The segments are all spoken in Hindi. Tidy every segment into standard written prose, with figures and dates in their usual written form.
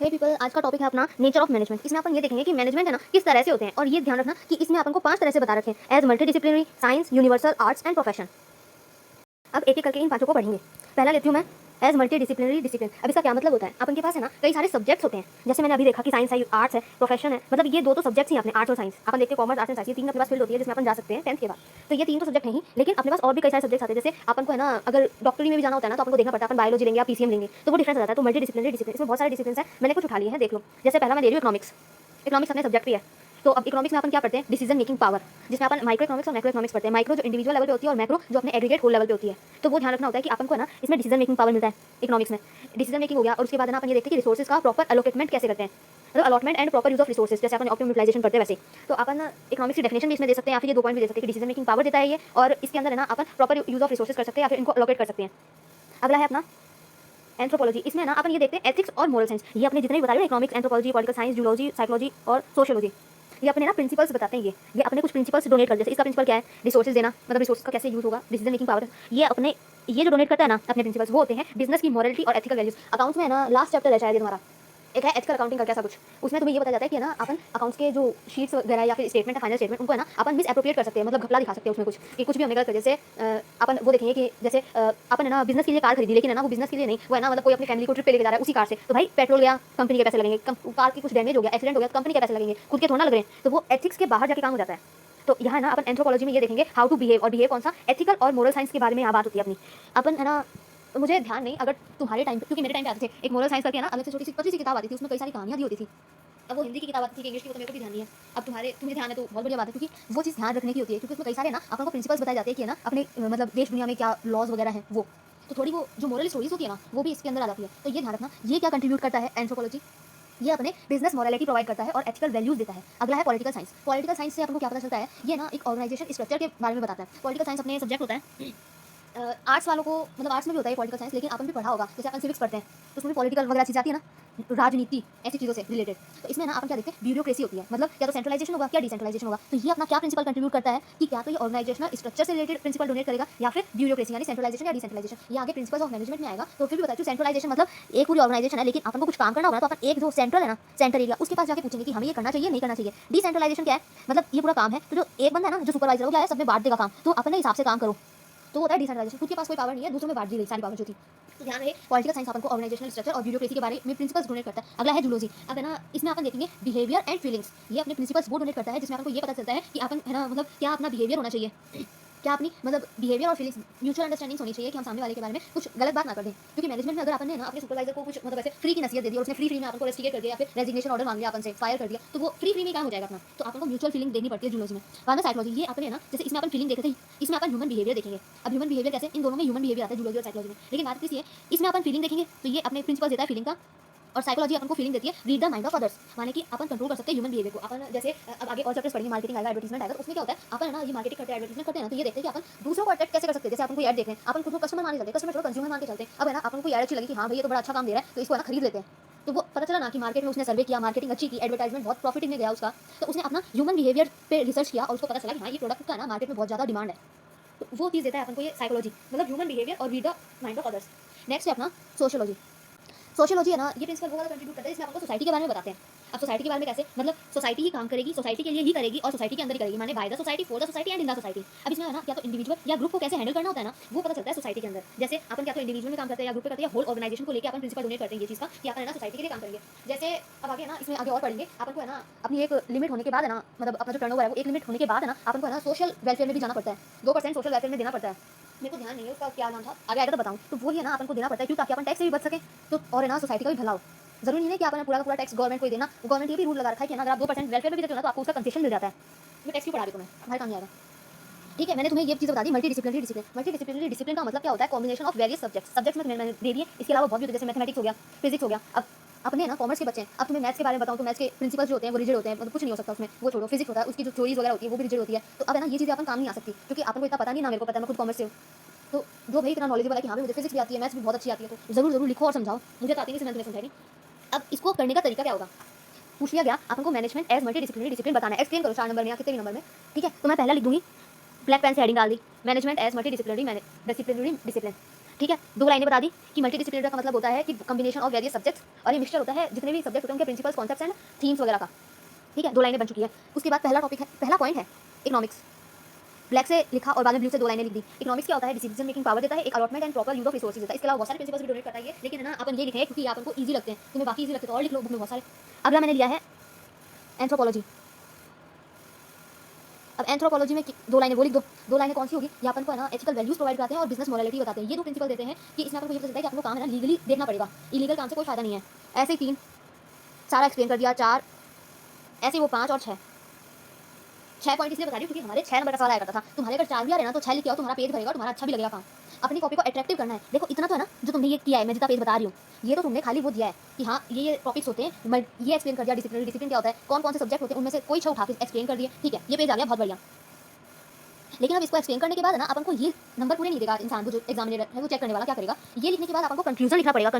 हे पीपल, आज का टॉपिक है अपना नेचर ऑफ मैनेजमेंट। इसमें अपन ये देखेंगे कि मैनेजमेंट है ना किस तरह से होते हैं, और ये ध्यान रखना कि इसमें अपन को 5 तरह से बता रखे हैं as multidisciplinary, science, universal, arts and profession. अब एक एक करके इन पांचों को पढ़ेंगे। पहला लेती हूँ मैं एज मल्टी डिसिप्लिनरी डिसिप्लिन। अब इसका क्या मतलब होता है, अपन के पास है ना कई सारे सब्जेक्ट्स होते हैं। जैसे मैंने अभी देखा कि साइंस है, आर्ट्स है, प्रोफेशन है, मतलब ये दो तो सब्जेक्ट्स ही अपने आर्ट्स और साइंस। अपन देखते हैं कॉमर्स, आर्ट्स एंड साइंस, ये तीन अपने पास फील्ड होती है जिसमें अपन जा सकते हैं 10th के बाद। तो ये तीन तो सब्जेक्ट नहीं, लेकिन अपने पास और भी कई सारे सब्जेक्ट्स आते हैं। जैसे अपन को है ना अगर डॉक्टरी में भी जाना होता है ना तो अपन को देखना पड़ता है अपन बायोलॉजी लेंगे या पीसीएम लेंगे, तो वो डिफरेंस हो जाता है। तो मल्टी डिसिप्लिनरी डिसिप्लिन, इसमें बहुत सारे डिसिप्लिन है, मैंने कुछ उठा लिए हैं, देख लो। जैसे पहला मैं ले रही हूँ इकोनॉमिक्स। इकोनॉमिक्स अपने सब्जेक्ट भी है। तो अब इकोनॉमिक्स में अपन क्या पढ़ते हैं, डिसीजन मेकिंग पावर, जिसमें अपन माइक्रो इकोनॉमिक्स और मैक्रो इकोनॉमिक्स पढ़ते हैं। माइक्रो जो इंडिविजुअल लेवल पे होती है और मैक्रो जो अपने एग्रीगेट होल लेवल पे होती है। तो वो ध्यान रखना होता है कि अपन को ना इसमें डिसीजन मेकिंग पावर मिलता है इकोनॉमिक्स में। डिसीजन मेकिंग हो गया, और उसके बाद ना अपन ये देखते हैं कि रिसोर्सेज का प्रॉपर एलोकेटमेंट कैसे करते हैं, मतलब allotment and proper use of resources, जैसे अपन ऑप्टिमम यूटिलाइजेशन करते हैं वैसे। तो अपन इकोनॉमिक्स की डेफिनेशन भी इसमें दे सकते हैं, या फिर ये 2 पॉइंट भी दे सकते हैं कि डिसीजन मेकिंग पावर देता है ये, और इसके अंदर है ना अपन प्रॉपर यूज ऑफ रिसोर्सेज कर सकते हैं या फिर इनको अलोकेट कर सकते हैं। अगला है अपना एंथ्रोपोलॉजी। इसमें ना अपन ये देखते हैं एथिक्स और मोरल साइंस। ये अपने जितने भी बताए economics, anthropology, political science, zoology, psychology और सोशियोलॉजी, ये अपने ना प्रिंसिपल्स बताते हैं। ये अपने कुछ प्रिंसिपल्स डोनेट करते हैं। इसका प्रिंसिपल क्या है, रिसोर्सेज देना, मतलब रिसोर्सेज का कैसे यूज होगा, डिसीजन मेकिंग पावर। ये अपने ये जो डोनेट करता है ना अपने प्रिंसिपल्स, वो होते हैं बिजनेस की मॉरलिटी और एथिकल वैल्यूज। अकाउंट्स में है ना लास्ट चैप्टर है शायद ये तुम्हारा, एक है एथिकल अकाउंटिंग का कैसा कुछ। उसमें तुम्हें ये बताया जाता है कि ना अपन अकाउंट्स के जो शीट्स वगैरह या फिर स्टेटमेंट है, फाइनल स्टेटमेंट, उनको है ना अपन मिस एप्रोप्रिएट कर सकते हैं, मतलब घपला दिखा सकते हैं उसमें कुछ कि कुछ भी हमने गलत कर। जैसे अपन वो देखेंगे कि जैसे अपन है ना बिजनेस के लिए कार खरीदी, लेकिन है ना वो बिजनेस के लिए नहीं, वो है ना मतलब कोई अपनी फैमिली को ट्रिप पे लेके जा रहा है उसी कार से। तो भाई पेट्रोल गया, कंपनी के पैसे लगेंगे। कार की कुछ डैमेज हो गया, एक्सीडेंट हो गया, कंपनी के पैसे लगेंगे, खुद के थोड़ा लग रहे हैं। तो वो एथिक्स के बाहर जाके काम हो जाता है। तो यहाँ ना अपन एंथ्रोपोलॉजी में ये देखेंगे हाउ टू बिहेव, और बिहेव कौन सा, एथिकल और मोरल साइंस के बारे में यहाँ बात होती है अपनी। अपन है ना मुझे ध्यान नहीं अगर तुम्हारे टाइम पे, क्योंकि मेरे टाइम पे आते थे एक मोरल साइंस करके ना अलग से छोटी सी पतली सी किताब आती थी, उसमें कई सारी कहानियां दी होती थी। अब वो हिंदी की किताब आती थी कि इंग्लिश की, तो मेरे को भी ध्यान नहीं है। अब तुम्हें ध्यान है तो बहुत बढ़िया बात है, क्योंकि वो चीज़ ध्यान रखने की होती है, क्योंकि उसमें कई सारे ना अपन को प्रिंसिपल्स बताए जाते हैं कि है ना अपने मतलब देश दुनिया में क्या लॉज वगैरह हैं वो। तो थोड़ी वो जो मोरल स्टोरीज होती है ना वो भी इसके अंदर आ जाती है। तो ये ध्यान रखना, ये क्या कंट्रीब्यूट करता है एंथ्रोपोलॉजी, ये अपने बिजनेस मॉरलिटी प्रोवाइड करता है और एथिकल वैल्यूज देता है। अगला है पॉलिटिकल साइंस। पॉलिटिकल साइंस से अपन को क्या पता चलता है, ये ना एक ऑर्गेनाइजेशन स्ट्रक्चर के बारे में बताता है। पॉलिटिकल साइंस अपने सब्जेक्ट होता है आर्ट्स वालों को, मतलब आर्ट्स में भी होता है पॉलिटिकल साइंस, लेकिन अपन भी पढ़ा होगा। जैसे अपन सिविक्स पढ़ते हैं तो उसमें भी पॉलिटिकल वगैरह चीज़ आती है ना, राजनीति, ऐसी चीज़ों से रिलेटेड। तो इसमें ना अपन क्या देखते हैं, ब्यूरोक्रेसी होती है, मतलब क्या तो सेंट्रलाइजेशन होगा क्या डिसेंट्रलाइजेशन होगा। तो ये अपना क्या प्रिंसिपल कंट्रीब्यूट करता है कि क्या तो ये ऑर्गेनाइजेशनल स्ट्रक्चर से रिलेटेड प्रिंसिपल डोनेट करेगा, या फिर ब्यूरोक्रेसी यानी सेंट्रलाइजेशन या डिसेंट्रलाइजेशन। ये आगे प्रिंसिपल्स ऑफ मैनेजमेंट में आएगा। तो फिर भी बताया तो सेंट्रलाइजेशन मतलब एक पूरी ऑर्गेनाइजेशन है, लेकिन अपन को कुछ काम करना होगा तो अपन एक जो सेंट्रल है ना, सेंटर एरिया, उसके पास जाके पूछेंगे कि हमें ये करना चाहिए नहीं करना चाहिए। डिसेंट्रलाइजेशन क्या है, मतलब ये पूरा काम है तो जो एक बंदा है ना जो सुपरवाइजर, वो क्या है सब में बांट देगा काम, तो अपने हिसाब से काम करो। तो होता है डिसेंट्रलाइजेशन, खुद के पास कोई पावर नहीं है, दूसरों में बांट दी गई सारी पावर जो थी। तो ध्यान रहे पॉलिटिकल साइंस अपन को ऑर्गेनाइजेशनल स्ट्रक्चर और ब्यूरोक्रेसी के बारे में प्रिंसिपल्स डोनेट करता है। अगला है जूलॉजी। अब है ना इसमें अपन देखेंगे बिहेवियर एंड फीलिंग्स। ये अपने प्रिंसिपल्स वो डोनेट करता है जिसमें अपन को ये पता चलता है कि अपन है ना मतलब क्या अपना बिहेवियर होना चाहिए, क्या अपनी मतलब बिहेवियर और फीलिंग्स म्यूचुअल अंडरस्टैंडिंग होनी चाहिए कि हम सामने वाले के बारे में कुछ गलत बात ना कर दें। क्योंकि मैनेजमेंट में अगर अपन ने ना अपने सुपरवाइजर को कुछ मतलब ऐसे फ्री की नसीहत दे दी और उसने फ्री में अपन को रेस्टिकेट कर दिया या फिर रेजिग्नेशन ऑर्डर मांग लिया, अपन से फायर कर दिया, तो वो फ्री में काम हो जाएगा अपना। तो अपन को म्यूचुअल फीलिंग देखनी पड़ती है जूलॉजी में। बाद में साइकोलॉजी, ये अपने ना जैसे इसमें अपन फीलिंग देखे थे, इसमें अपन ह्यूमन बिहेवियर देखेंगे। अब ह्यूमन बिहेवियर कैसे, इन दोनों में ह्यूमन बिहेवियर आता है जूलॉजी और साइकोलॉजी में, लेकिन बात किसी है इसमें अपन फीलिंग देखेंगे तो ये अपने प्रिंसिपल देता है फीलिंग का। और साइकोलॉजी अपन को फीलिंग देती है read the mind of others, माने कि अपन कंट्रोल कर सकते हैं ह्यूमन बिहेवियर को। अपन जैसे अब आगे और चैप्टर्स पढ़ेंगे, मार्केटिंग आएगा, एडवर्टाइजमेंट आएगा, तो उसमें क्या होता है अपन है ना ये मार्केटिंग करते हैं, एडवर्टाइजमेंट करते हैं ना, तो ये देखते हैं कि अपन दूसरों को अट्रैक्ट कैसे कर सकते हैं। जैसे अपन कोई ऐड देख रहे हैं, अपन खुद को कस्टमर मान के चलते हैं, कस्टमर छोड़ो कंज्यूमर मान के चलते हैं। अब है ना अपन को कोई ऐड अच्छी लगी कि हाँ भाई ये तो बड़ा अच्छा काम दे रहा है, तो इसको है ना खरीद लेते हैं। तो वो पता चला ना कि मार्केट में उसने सर्वे किया, मार्केटिंग अच्छी की, एडवर्टाइजमेंट बहुत प्रॉफिट में गया उसका, तो उसने अपना ह्यूमन बिहेवियर पे रिसर्च किया और उसको पता चला कि हाँ ये प्रोडक्ट का ना मार्केट में बहुत ज़्यादा डिमांड है। तो वो चीज़ देता है अपन को ये साइकोलॉजी, मतलब ह्यूमन बिहेवियर और read the mind of others. Next है अपना सोशियोलॉजी। सोशियोलॉजी है ना ये प्रिंसिपल वो वाला कंट्रीब्यूट करता है जिसमें आपको सोसाइटी के बारे में बताते हैं। अब सोसाइटी के बारे में कैसे, मतलब सोसाइटी ही काम करेगी, सोसाइटी के लिए ही करेगी और सोसाइटी के अंदर ही करेगी, माने by the society, for the society and in the society. अब इसमें है ना क्या तो इंडिविजुअल या ग्रुप को कैसे हैंडल करना होता है ना वो पता चलता है सोसाइटी के अंदर। जैसे अपन क्या तो इंडिविजुअल में काम करते हैं या ग्रुप पे करते हैं, होल ऑर्गेनाइजेशन को लेकर अपन प्रिंसिपल डोनेट करते हैं ये चीज़ का कि अपन है ना सोसाइटी के लिए काम करेंगे। जैसे अब आगे ना इसमें आगे और पढ़ेंगे, अपन को है ना अपनी एक लिमिट होने के बाद है ना, मतलब अपना जो टर्नओवर है वो एक लिमिट होने के बाद है ना अपन को है ना सोशल वेलफेयर में भी जाना पड़ता है। 2% सोशल वेलफेयर में देना पड़ता है, मेरे को ध्यान नहीं है उसका क्या नाम था, आगे आएगा तो बताऊँ। तो वो ही है ना अपन को देना पड़ता है क्यों, ताकि अपन टैक्स से भी बच सके, तो और है ना सोसाइटी का भी भला हो। जरूरी नहीं है कि आपने पूरा का पूरा टैक्स गवर्नमेंट को ही देना। गवर्नमेंट ये भी रूल लगा रखा है कि अगर आप 2% वेलफेयर में भी देते हो ना तो आपको उसका कंसेशन मिल जाता है। मैं टैक्स क्यों पढ़ा रही हूँ, तुम्हें हमारे काम नहीं आएगा। ठीक है, मैंने तुम्हें ये चीज़ बता दी multi disciplinary discipline. Multi disciplinary discipline का मतलब क्या होता है, कॉम्बिनेशन ऑफ वेरियस सब्जेक्ट्स में मैंने दे दिए। इसके अलावा बहुत भी होते हैं, जैसे मैथमेटिक्स हो गया, फिजिक्स हो गया। अब अपने ना कॉमर्स के बच्चे हैं, अब तुम्हें मैथ्स के बारे में बताऊँ तो मैथ्स के प्रिंसिपल्स जो होते हैं वो रिजिड होते हैं, मतलब कुछ नहीं हो सकता उसमें, वो छोड़ो। फिजिक्स होता है उसकी जो थ्योरीज वगैरह होती है वो भी रिजिड होती है। तो अब है ना ये चीज़ें अपन काम नहीं आ सकती क्योंकि अपन को इतना पता नहीं ना, मेरे को पता है मैं खुद कॉमर्स से हूँ। तो जो भाई इतना नॉलेजेबल है कि हाँ मुझे फिजिक्स भी आती है, मैथ्स भी बहुत अच्छी आती है, तो जरूर लिखो और समझाओ, मुझे तो आती नहीं से मैं तुम्हें समझाई। अब इसको करने का तरीका क्या होगा, पूछ लिया गया अपन को management as multidisciplinary discipline बताना है, एक्सप्लेन करो 4 नंबर में या कितने भी नंबर में। ठीक है, तो मैं पहला लिख दूंगी, ब्लैक पेन से हेडिंग डाल दी, management as multidisciplinary discipline. ठीक है, 2 लाइनें बता दी कि मल्टीडिसिप्लिनरी का मतलब होता है कि कॉम्बिनेशन ऑफ वेरियस सब्जेक्ट्स, और ये मिक्सचर होता है जितने भी सब्जेक्ट होते हैं उनके प्रिंसिपल्स, कॉन्सेप्ट्स एंड थीम्स वगैरह का। ठीक है, 2 लाइनें बन चुकी है। उसके बाद पहला टॉपिक है, पहला पॉइंट है इकोनॉमिक्स। ब्लैक से लिखा और बाद में ब्लू से 2 लाइनें लिख दी। इकोनॉमिक्स क्या होता है? डिसीजन मेकिंग पावर देता है, एक allotment and proper use of resources देता है। इसके अलावा बहुत सारे प्रिंसिपल्स भी डोनेट करता है ये, लेकिन है ना अपन ये लिखे हैं क्योंकि ये अपन को ईजी लगते हैं। तुम्हें बाकी ईजी लगते तो और लिख लो, बुक में बहुत सारे। अगला मैंने लिया है एंथ्रोपोलॉजी। अब एंथ्रोपोलॉजी में 2 लाइनें वो लिख दो। 2 लाइनें कौन सी होगी? ये अपन को है ना एथिकल वैल्यूज प्रोवाइड करते हैं और बिजनेस मोरालिटी बताते हैं। ये 2 प्रिंसिपल देते हैं कि इसमें अपन को ये पता चलता है कि आपको काम है ना लीगली देखना पड़ेगा, इलीगल काम से कोई फायदा नहीं है। ऐसे ही 3 सारा एक्सप्लेन कर दिया, 4 ऐसे वो 5 और 6 पॉइंट इसलिए बता रही हूँ क्योंकि हमारे 6 नंबर का सवाल आया करता था। तुम्हारे अगर 4 भी आ रहे ना तो 6 लिख के आओ, तुम्हारा पेज भरेगा और तुम्हारा अच्छा भी लगेगा काम। अपनी कॉपी को अट्रैक्टिव करना है। देखो इतना तो है ना जो तुमने ये किया है, मैं जितना पेज बता रही हूँ, ये तो तुमने खाली वो दिया है कि हाँ ये टॉपिक्स होते हैं, ये एक्सप्लेन कर दिया। डिसिप्लिन क्या होता है, कौन कौन से सब्जेक्ट होते हैं, उनमें से कोई 6 उठा के एक्सप्लेन कर दिए। ठीक है, ये पेज आ गया, बहुत बढ़िया। लेकिन अब इसको एक्सप्लेन करने के बाद ना अपन को ये नंबर पूरे नहीं देगा इंसान, वो जो एग्जामिनर है वो चेक करने वाला क्या करेगा, ये लिखने के बाद अपन को कंक्लूजन लिखना पड़ेगा।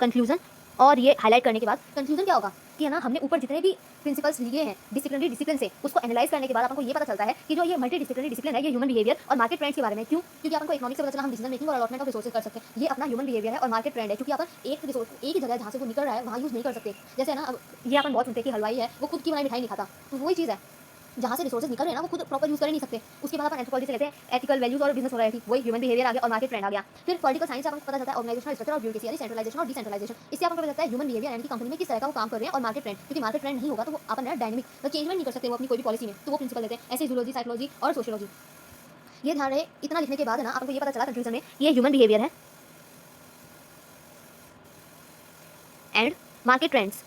कंक्लूजन और ये हाईलाइट करने के बाद कंक्लूजन क्या होगा कि है ना हमने ऊपर जितने भी प्रिंसिपल्स लिए हैं डिसिप्लिन से, उसको एनालाइज करने के बाद अपन को ये पता चलता है कि जो ये मल्टीडिसिप्लिनरी डिसिप्लिन है ये ह्यूमन बिहेवियर और मार्केट ट्रेंड्स के बारे में। क्यों? क्योंकि अपन को इकोनॉमिक्स से पता चला हम डिसीजन मेकिंग और अलॉटमेंट ऑफ रिसोर्सेज कर सकते हैं। ये अपना ह्यूमन बिहेवियर है और मार्केट ट्रेंड है, क्योंकि अपन एक रिसोर्स एक ही जगह जहाँ से वो निकल रहा है वहाँ यूज नहीं कर सकते। जैसे है ना अब ये अपन बहुत सुनते हैं कि हलवाई है वो खुद की बनाई मिठाई नहीं खाता, तो वही चीज़ है जहाँ से रिसोर्सेज निकल रहे हैं ना वो खुद प्रॉपर यूज कर नहीं सकते। उसके बाद अपन एंथ्रोपोलॉजी से लेते हैं एथिकल वैल्यूज और बिजनेस मोरालिटी, वही ह्यूमन बिहेवियर आ गया और मार्केट ट्रेंड आ गया। फिर पॉलिटिकल साइंस से अपन को पता चलता है ऑर्गेनाइजेशनल स्ट्रक्चर और ब्यूरोक्रेसी, यानी सेंट्रलाइजेशन और डिसेंट्रलाइजेशन। इससे अपन को पता चलता है ह्यूमन बिहेवियर यानी कि कंपनी में किस तरह का वो काम कर रहे हैं, और मार्केट ट्रेंड, क्योंकि मार्केट ट्रेंड नहीं होगा तो वो अपन डायनेमिक तो चेंजमेंट नहीं कर सकते वो अपनी कोई भी पॉलिसी में, तो वो प्रिंसिपल देते हैं। ऐसे जूलॉजी, साइकोलॉजी और सोशियोलॉजी। ये ध्यान रहे, इतना लिखने के बाद है ना अपन को ये पता चला कंक्लूजन में ये ह्यूमन बिहेवियर है एंड मार्केट ट्रेंड्स।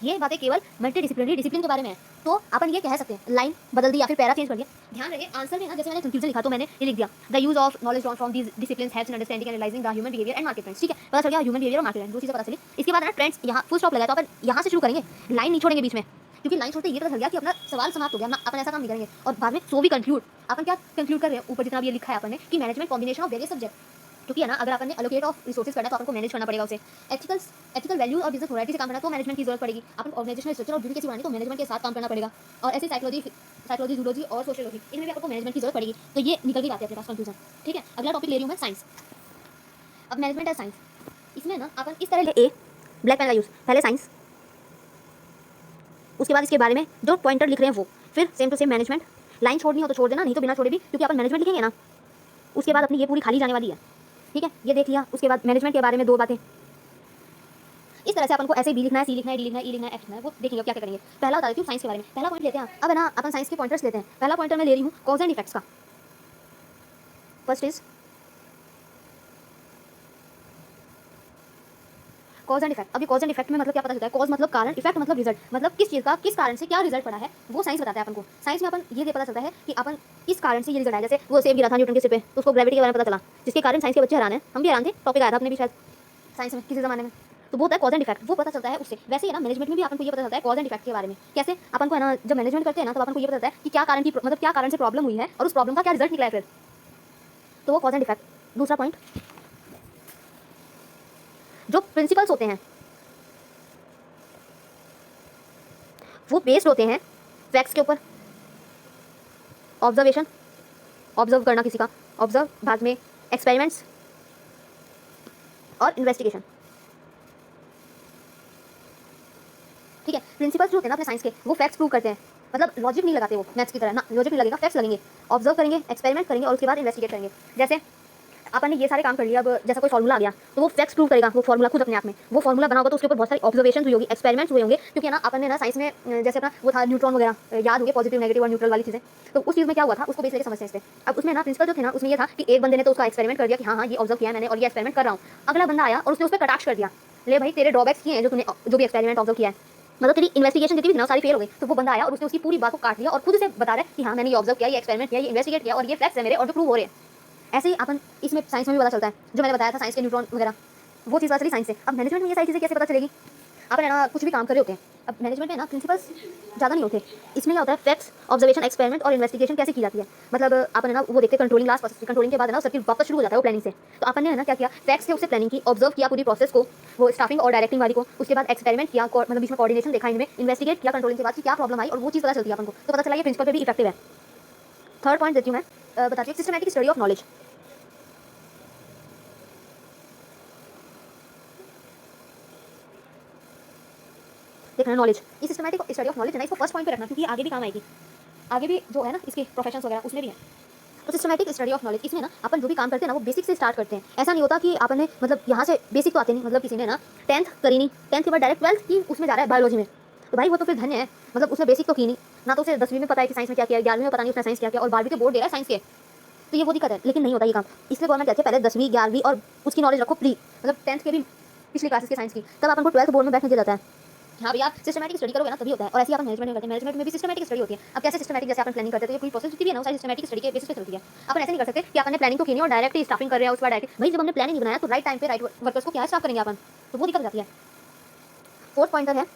ये बातें केवल मल्टीडिसिप्लिनरी डिसिप्लिन के बारे में है। तो अपन ये कह सकते हैं, लाइन बदल दी या फिर पैरा चेंज कर दिया। ध्यान रहे आंसर में ना जैसे मैंने कंक्लूजन लिखा तो मैंने ये लिख दिया the use of knowledge drawn from these disciplines helps in understanding and analysing the human behaviour and market trends. ठीक है, पता चल गया ह्यूमन बिहेवियर और मार्केट ट्रेंड, दो चीजें पता चली। इसके बाद ना ट्रेंड्स यहाँ फुल स्टॉप लगाया तो अपन यहाँ से शुरू करेंगे, लाइन नहीं छोड़ेंगे बीच में, क्योंकि लाइन छोड़ते ये पता चल गया कि अपना सवाल समाप्त हो गया, अपन ऐसा काम नहीं करेंगे। और बाद में सो भी कंक्लूड, अपन क्या कंक्लूड कर रहे हैं ऊपर जितना भी ये लिखा है अपन ने कि management combination of various subject, क्योंकि है ना अगर अपन ने एलोकेट ऑफ रिसोर्सेज करना है तो अपन को मैनेज करना पड़ेगा उसे। एथिकल वैल्यू और बिजनेस मोरालिटी से काम करना तो मैनेजमेंट की जरूरत पड़ेगी। अपन ऑर्गेनाइजेशनल स्ट्रक्चर और ब्यूरोक्रेसी बनानी तो मैनेजमेंट के साथ काम करना पड़ेगा। और ऐसे साइकोलॉजी, जूलॉजी और सोशियोलॉजी, इनमें भी आपको मैनेजमेंट की जरूरत पड़ेगी। तो ये निकल गई बात है अपने पास कंक्लूजन। ठीक है, अगला टॉपिक ले रही हूँ मैं साइंस। अब मैनेजमेंट है साइंस, इसमें ना अपन इस तरह ए ब्लैक पेन का यूज, पहले साइंस, उसके बाद इसके बारे में जो पॉइंटर लिख रहे हैं वो, फिर same to same management. Line छोड़नी हो तो छोड़ देना, नहीं तो बिना छोड़े भी, क्योंकि अपन मैनेजमेंट लिखेंगे ना उसके बाद अपनी ये पूरी खाली जाने वाली है। ठीक है, ये देख लिया। उसके बाद मैनेजमेंट के बारे में 2 बातें। इस तरह से अपन को ऐसे बी लिखना है, सी लिखना है, डी लिखना है, ई लिखना है, एफ लिखना है, वो देखेंगे क्या क्या करेंगे। पहला बता देती हूँ साइंस के बारे में। पहला पॉइंट लेते हैं अब है ना अपन साइंस के पॉइंटर्स लेते हैं। पहला पॉइंटर मैं ले रही हूँ कॉज एंड इफेक्ट्स का। First is cause and effect. अभी कॉज एंड इफेक्ट में मतलब क्या पता चलता है? कॉज मतलब कारण, इफेक्ट मतलब रिजल्ट, मतलब किस चीज़ का किस कारण से क्या रिजल्ट पड़ा है वो साइंस बताता है अपन को। साइंस में अपन ये पता चलता है कि अपन इस कारण से ये रिजल्ट आया। जैसे वो सेब गिरा था न्यूटन के सिर पे तो उसको ग्रेविटी के बारे में पता चला, जिसके कारण साइंस के बच्चे हैरान है, हम भी हैरान थे, टॉपिक आया था अपने भी शायद साइंस में किसी ज़माने में। तो वो होता है कॉज एंड इफेक्ट, वो पता चलता है उससे। वैसे ही ना मैनेजमेंट में भी अपन को ये पता चलता है कॉज एंड इफेक्ट के बारे में। कैसे? अपन को है ना जब मैनेजमेंट करते हैं ना तब अपन को ये पता चलता है कि क्या कारण की मतलब क्या कारण से प्रॉब्लम हुई है और उस प्रॉब्लम का क्या रिजल्ट निकला है फिर, तो वो कॉज एंड इफेक्ट। दूसरा पॉइंट, जो प्रिंसिपल्स होते हैं वो बेस्ड होते हैं फैक्ट्स के ऊपर। ऑब्जर्वेशन, ऑब्जर्व करना किसी का, ऑब्जर्व, बाद में एक्सपेरिमेंट्स और इन्वेस्टिगेशन। ठीक है, प्रिंसिपल्स जो होते हैं ना अपने साइंस के वो फैक्ट्स प्रूव करते हैं, मतलब लॉजिक नहीं लगाते वो मैथ्स की तरह ना, लॉजिक नहीं लगेगा, फैक्ट्स लगेंगे। ऑब्जर्व करेंगे, एक्सपेरिमेंट करेंगे और उसके बाद इन्वेस्टिगेट करेंगे। जैसे अपन ने ये सारे काम कर लिया, अब जैसा कोई फॉर्मूला आ गया तो वो फैक्ट्स प्रूव करेगा, वो फॉर्मूला खुद अपने आप में। वो फॉर्मूला बना होगा तो उसके ऊपर बहुत सारी ऑब्जर्वेशन हुई होगी, एक्सपेरिमेंट्स हुए होंगे, क्योंकि ना अपन ने ना साइंस में जैसे अपना वो था न्यूट्रॉन वगैरह याद होंगे, पॉजिटिव नेगेटिव और न्यूट्रल वाली चीज़ें। तो उस चीज़ में क्या हुआ था उसको बेस करके समझते हैं इस पे। अब उसमें ना प्रिंसिपल जो थे ना उसमें ये था कि एक बंदे ने तो उसका एक्सपेरिमेंट कर दिया कि हाँ ये ऑब्जर्व किया मैंने और ये एक्सपेरिमेंट कर रहा हूँ। अगला बंदा आया और उसने उस पर कटाक्ष कर दिया, ले भाई तेरे ड्रॉबैक्स किए हैं जो तूने जो भी एक्सपेरिमेंट ऑब्जर्व किया है, मतलब तेरी इन्वेस्टिगेशन जितनी भी ना सारी फेल हो गई। तो वो बंदा आया और उसने उसकी पूरी बात को काट लिया और खुद से बता रहा है कि हाँ मैंने ये ऑब्जर्व किया, ये एक्सपेरिमेंट किया, ये इन्वेस्टिगेट किया और ये फैक्ट्स है मेरे और जो प्रूव हो रहे हैं। ऐसे ही अपन इसमें साइंस में भी पता चलता है, जो मैंने बताया था साइंस के न्यूट्रॉन वगैरह, वो चीज़ पता चली साइंस से। अब मैनेजमेंट में ये सारी चीज़ें कैसे पता चलेगी? अपन है ना कुछ भी काम कर रहे होते हैं, अब मैनेजमेंट में ना प्रिंसिपल्स ज़्यादा नहीं होते, इसमें क्या होता है फैक्ट्स, ऑब्जर्वेशन, एक्सपेरिमेंट और इन्वेस्टिगेशन कैसे की जाती है। मतलब अपन है ना वो देखते हैं कंट्रोलिंग, लास्ट प्रोसेस, कंट्रोलिंग के बाद है ना सर्किट वापस शुरू हो जाता है वो प्लानिंग से। तो अपन ने है ना क्या किया, फैक्ट्स से उससे प्लानिंग की, ऑब्जर्व किया पूरी प्रोसेस को, वो स्टाफिंग और डायरेक्टिंग वाली को, उसके बाद एक्सपेरिमेंट किया, मतलब बीच में कोऑर्डिनेशन देखा इनमें, इन्वेस्टिगेट किया कंट्रोलिंग के बाद कि क्या प्रॉब्लम आई और वो चीज़ पता चलती है अपन को, तो पता चला ये प्रिंसिपल पे भी इफेक्टिव है। थर्ड पॉइंट देती हूँ मैं बताती हूँ सिस्टमैटिक स्टडी ऑफ नॉलेज। देखना नॉलेज, ये सिस्टमैटिक स्टडी ऑफ नॉलेज है ना, इसको फर्स्ट पॉइंट पे रखना क्योंकि आगे भी काम आएगी, आगे भी जो है ना इसके प्रोफेशंस वगैरह उसमें भी है। तो सिस्टमैटिक स्टडी ऑफ नॉलेज, इसमें ना अपन जो भी काम करते हैं ना वो बेसिक से स्टार्ट करते हैं। ऐसा नहीं होता कि आपने मतलब यहाँ से बेसिक तो आते नहीं, मतलब किसी ने ना 10th करी नहीं, 10th के बाद डायरेक्ट 12th की उसमें जा रहा है बायोलॉजी में, तो भाई वो तो फिर धन्य है, मतलब उसने बेसिक तो की नहीं ना, तो उसे 10वीं में पता है कि साइंस में क्या किया, 11वीं में पता नहीं उसने साइंस क्या किया, और 12वीं के बोर्ड दे रहा है साइंस के, तो ये वो दिक्कत है। लेकिन नहीं होता ये काम, इसलिए गवर्नमेंट कहती है पहले 10वीं 11वीं और उसकी नॉलेज रखो प्री, मतलब 10th के भी पिछली क्लासेस के साइंस की, तब अपन को 12th बोर्ड में बैठने दिया जाता है। हाँ भैया सिस्टमैटिक स्टडी करोगे ना तभी होता है, और ऐसे ही अपन मैनेजमेंट में करते हैं, मैनेजमेंट में भी सिस्टमैटिक स्टडी होती है। अब कैसे सिस्टमैटिक, जैसे अपन प्लानिंग करते हैं तो ये पूरी प्रोसेस होती है ना, वो सारी सिस्टमैटिक स्टडी के बेसिस पे चलती है। अपन ऐसे नहीं कर सकते कि अपन ने प्लानिंग तो की नहीं और डायरेक्ट ही स्टाफिंग कर रहे हैं उसके बाद डायरेक्ट, भाई जब हमने प्लानिंग बनाया तो राइट टाइम पे राइट वर्कर्स को क्या स्टाफ करेंगे अपन, तो वो दिक्कत जाती है। फोर्थ पॉइंटर है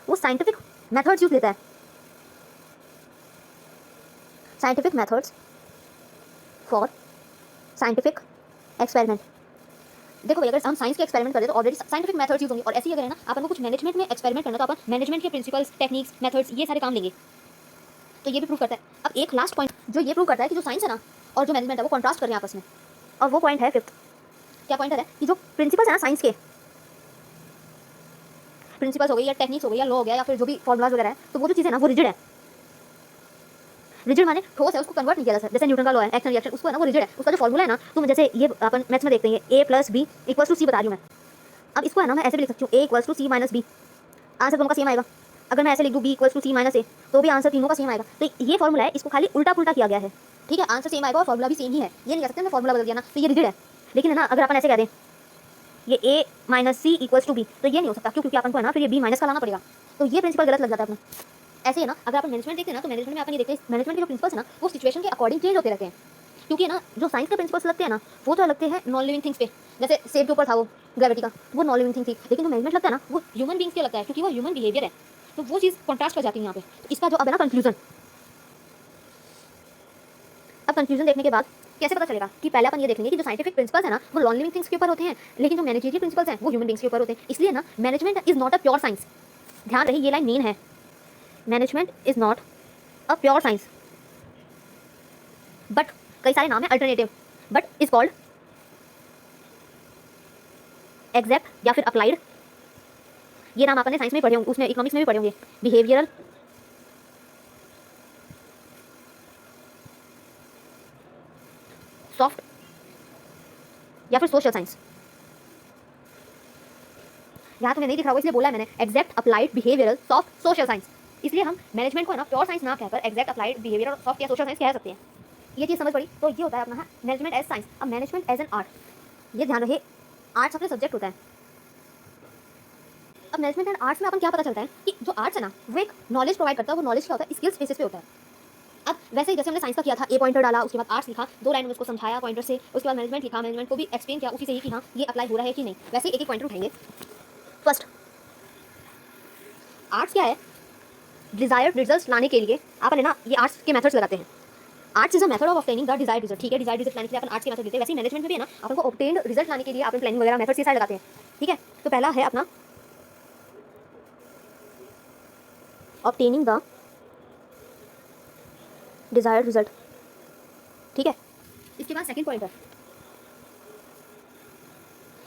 वो साइंटिफिक मेथड्स यूज लेता है, scientific methods for scientific experiment. देखो भाई अगर हम साइंस के एक्सपेरिमेंट करें तो ऑलरेडी साइंटिफिक मेथड्स यूज होंगे, और ऐसे ही अगर है ना अपन को कुछ मैनेजमेंट में एक्सपेरिमेंट करना तो अपन मैनेजमेंट के प्रिंसिपल्स टेक्निक्स मेथड्स ये सारे काम लेंगे, तो ये भी प्रूव करता है। अब एक लास्ट पॉइंट जो ये प्रूव करता है कि जो साइंस है ना और जो मैनेजमेंट है वो कॉन्ट्रास्ट कर रहे हैं आपस में, और वो पॉइंट है फिफ्थ। क्या पॉइंट है कि जो प्रिंसिपल्स है ना साइंस के, प्रिंसिपल्स हो गई या टेक्निक्स हो गई या लॉ हो गया या फिर जो भी फॉर्मुलाज वगैरह है, तो वो जो चीज़ है ना वो रिजिड है। रिजिड माने ठोस है, उसको कन्वर्ट नहीं किया जा सकता। जैसे न्यूटन का लॉ है एक्शन रिएक्शन, उसको है ना वो रिजिड है, उसका जो फॉर्मूला है ना, तो जैसे ये अपन मैथ्स में देखते हैं a + b = c बता रही हूँ मैं। अब इसको है ना मैं ऐसे भी लिख सकती हूँ a = c - b, आंसर दोनों का सेम आएगा। अगर मैं ऐसे लिख दूँ b = c - a तो भी आंसर तीनों का सेम आएगा। तो ये फॉर्मूला है, इसको खाली उल्टा पुल्टा किया गया है, ठीक है, आंसर सेम आएगा और फॉर्मूला भी सेम ही है। ये नहीं कह सकते मैं फॉर्मूला बदल दिया ना, तो ये रिजिड है। लेकिन है ना अगर अपन ऐसे कह दें ये a - c = b, तो ये नहीं हो सकता, क्यों? क्योंकि अपन को है ना फिर ये b माइनस का लाना पड़ेगा, तो ये प्रिंसिपल गलत लग जाता है अपना। ऐसे है ना अगर अपन मैनेजमेंट देखते हैं ना, तो मैनेजमेंट में अपन ये देखते हैं मैनेजमेंट के जो प्रिंसिपल्स है ना वो सिचुएशन के अकॉर्डिंग चेंज होते रहते हैं, क्योंकि ना जो साइंस के प्रिंसिपल्स लगते हैं ना वो तो लगते हैं नॉन लिविंग थिंग्स पे, जैसे सेब के ऊपर था वो ग्रेविटी का, वो नॉन लिविंग थिंग थी। लेकिन जो मैनेजमेंट लगता है ना वो ह्यूमन बींग्स के लगता है, क्योंकि वो ह्यूमन बिहेवियर है, तो वो चीज़ कॉन्ट्रास्ट कर जाती है यहाँ पे। तो इसका जो अब है ना कंक्लूजन, अब कंक्लूजन देखने के बाद कैसे पता चलेगा कि पहले अपन ये देखेंगे कि जो साइंटिफिक प्रिंसिपल्स है ना वो नॉन लिविंग थिंग्स के ऊपर होते हैं, लेकिन जो मैनेजरियल प्रिंसिपल्स हैं वो ह्यूमन बींग्स के ऊपर होते हैं। इसलिए ना management is not a pure science, ध्यान रहे ये लाइन मेन है, management is not a pure science but, कई सारे नाम है alternative, but is called exact या फिर अप्लाइड। ये नाम आपने साइंस में पढ़े होंगे, उसमें इकोनॉमिक्स में भी पढ़े होंगे, बिहेवियरल, सॉफ्ट या फिर सोशल साइंस। यहाँ तुम्हें नहीं दिख रहा होगा इसलिए बोला है मैंने, exact applied behavioural soft social science. इसलिए हम मैनेजमेंट को है ना प्योर साइंस ना कहकर एग्जैक्ट अप्लाइड बिहेवियरल सॉफ्ट या सोशल साइंस कह सकते हैं। ये चीज़ समझ पड़ी, तो ये होता है अपना मैनेजमेंट एज साइंस। अब मैनेजमेंट एज एन आर्ट, ये ध्यान रहे आर्ट्स अपने सब्जेक्ट होता है। अब मैनेजमेंट एंड आर्ट्स में अपन क्या पता चलता है कि जो आर्ट्स है ना वो एक नॉलेज प्रोवाइड करता है, वो नॉलेज क्या होता है स्किल्स बेसिस पे होता है। अब वैसे ही जैसे हमने साइंस का किया था, ए पॉइंटर डाला, उसके बाद आर्ट्स लिखा, 2 लाइन में उसको समझाया पॉइंटर से, उसके बाद मैनेजमेंट लिखा, मैनेजमेंट को भी एक्सप्लेन किया उसी से ही कि हाँ ये अप्लाई हो रहा है कि नहीं। वैसे ही एक एक पॉइंटर उठाएंगे। फर्स्ट आर्ट्स क्या है, डिजायर्ड रिजल्ट्स लाने के लिए अपन है ना ये आर्ट्स के मेथड्स लगाते हैं। Arts is a method of obtaining the desired result, ठीक है, डिजायर्ड रिजल्ट लाने के लिए अपन आर्ट्स के मेथड लेते हैं। वैसे ही मैनेजमेंट में भी है ना अपन को ऑब्टेन्ड रिजल्ट लाने के लिए अपन प्लानिंग वगैरह मेथड्स ये सारे लगाते हैं, ठीक है। तो पहला है अपना ऑब्टेनिंग द डिजायर्ड रिजल्ट, ठीक है। इसके बाद सेकंड पॉइंट है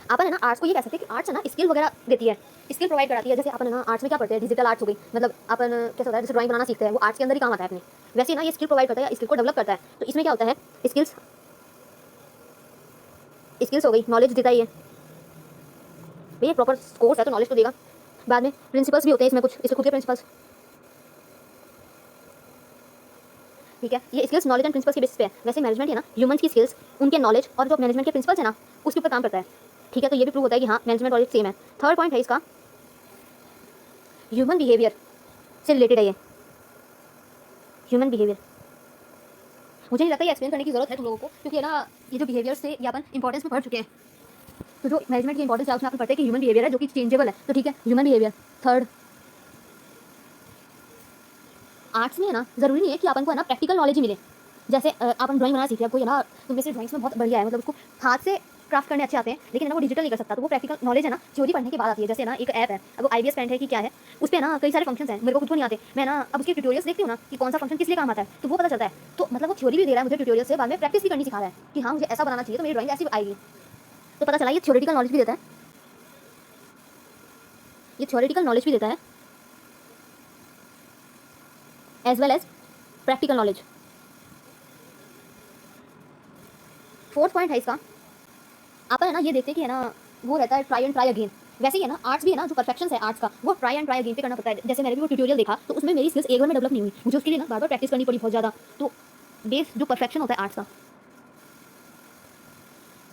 अपन है ना आर्ट्स को ये कह सकते हैं कि आर्ट्स है ना स्किल वगैरह देती है, स्किल प्रोवाइड कराती है। जैसे अपन है ना आर्ट्स में क्या पढ़ते हैं, डिजिटल आर्ट्स हो गई, मतलब अपन कैसा होता है जैसे ड्राइंग बनाना सीखते हैं, वो आर्ट्स के अंदर ही काम आता है अपने। वैसे ही ना ये स्किल प्रोवाइड करता है, स्किल को डेवलप करता है। तो इसमें क्या होता है, स्किल्स स्किल्स हो गई, नॉलेज देता ही है भैया, प्रॉपर कोर्स है तो नॉलेज तो देगा। बाद में प्रिंसिपल्स भी होते हैं इसमें कुछ, इसके खुद के प्रिंसिपल्स, ठीक है। ये स्किल्स नॉलेज एंड प्रिंसिपल्स के बेसिस पे है। वैसे मैनेजमेंट है ना ह्यूमंस की स्किल्स, उनके नॉलेज और जो मैनेजमेंट के प्रिंसिपल्स है ना उसके ऊपर काम करता है, ठीक है। तो ये भी प्रूव होता है कि हाँ मैनेजमेंट नॉलेज सेम है। थर्ड पॉइंट है इसका ह्यूमन बिहेवियर से रिलेटेड है, ये ह्यूमन बिहेवियर। मुझे नहीं लगता ये एक्सप्लेन करने की जरूरत है तुम लोगों को, क्योंकि ना ये जो बिहेवियर से ये अपन इंपॉर्टेंस में पढ़ चुके हैं। तो जो मैनेजमेंट की इंपॉर्टेंस है उसमें अपन पढ़ते हैं कि ह्यूमन बिहेवियर है जो कि चेंजेबल है, तो ठीक है ह्यूमन बिहेवियर। थर्ड आर्ट्स में है ना जरूरी नहीं है कि अपन को है ना प्रैक्टिकल नॉलेज ही मिले। जैसे अपन ड्राइंग बनाना सीख रहे हैं, कोई है ना तुम में से ड्राइंग्स में बहुत बढ़िया है, मतलब उसको हाथ से क्राफ्ट करने अच्छे आते हैं, लेकिन है ना वो डिजिटल नहीं कर सकता, तो वो प्रैक्टिकल नॉलेज है ना थ्योरी पढ़ने के बाद आती है। जैसे ना एक ऐप है, अब वो IBS पेंट है कि क्या है, उस पे ना कई सारे फंक्शंस हैं, मेरे को खुद को नहीं आते, मैं ना अब उसके ट्यूटोरियल्स देखती हूँ ना कि कौन सा फंक्शन किस लिए काम आता है, तो वो पता चलता है। तो मतलब वो थ्योरी भी दे रहा है मुझे ट्यूटोरियल से, बाद में प्रैक्टिस भी करनी सिखा रहा है कि हाँ मुझे ऐसा बनाना चाहिए तो मेरी ड्राइंग ऐसी आएगी। तो पता चला ये थ्योरेटिकल नॉलेज भी देता है, ये थ्योरेटिकल नॉलेज भी देता है as well as practical knowledge. Fourth point है इसका, अपन है ना ये देखते हैं कि है ना वो रहता है ट्राई एंड ट्राई अगेन। वैसे ही है ना आर्ट्स भी है ना, जो परफेक्शन है आर्ट्स का वो ट्राई एंड ट्राई अगेन पे करना पड़ता है। जैसे मैंने भी वो ट्यूटोरियल देखा तो उसमें मेरी स्किल्स एक बार में डेवलप नहीं हुई, मुझे उसके लिए ना बार बार प्रैक्टिस करनी पड़ी बहुत ज़्यादा। तो बेस जो परफेक्शन होता है आर्ट्स का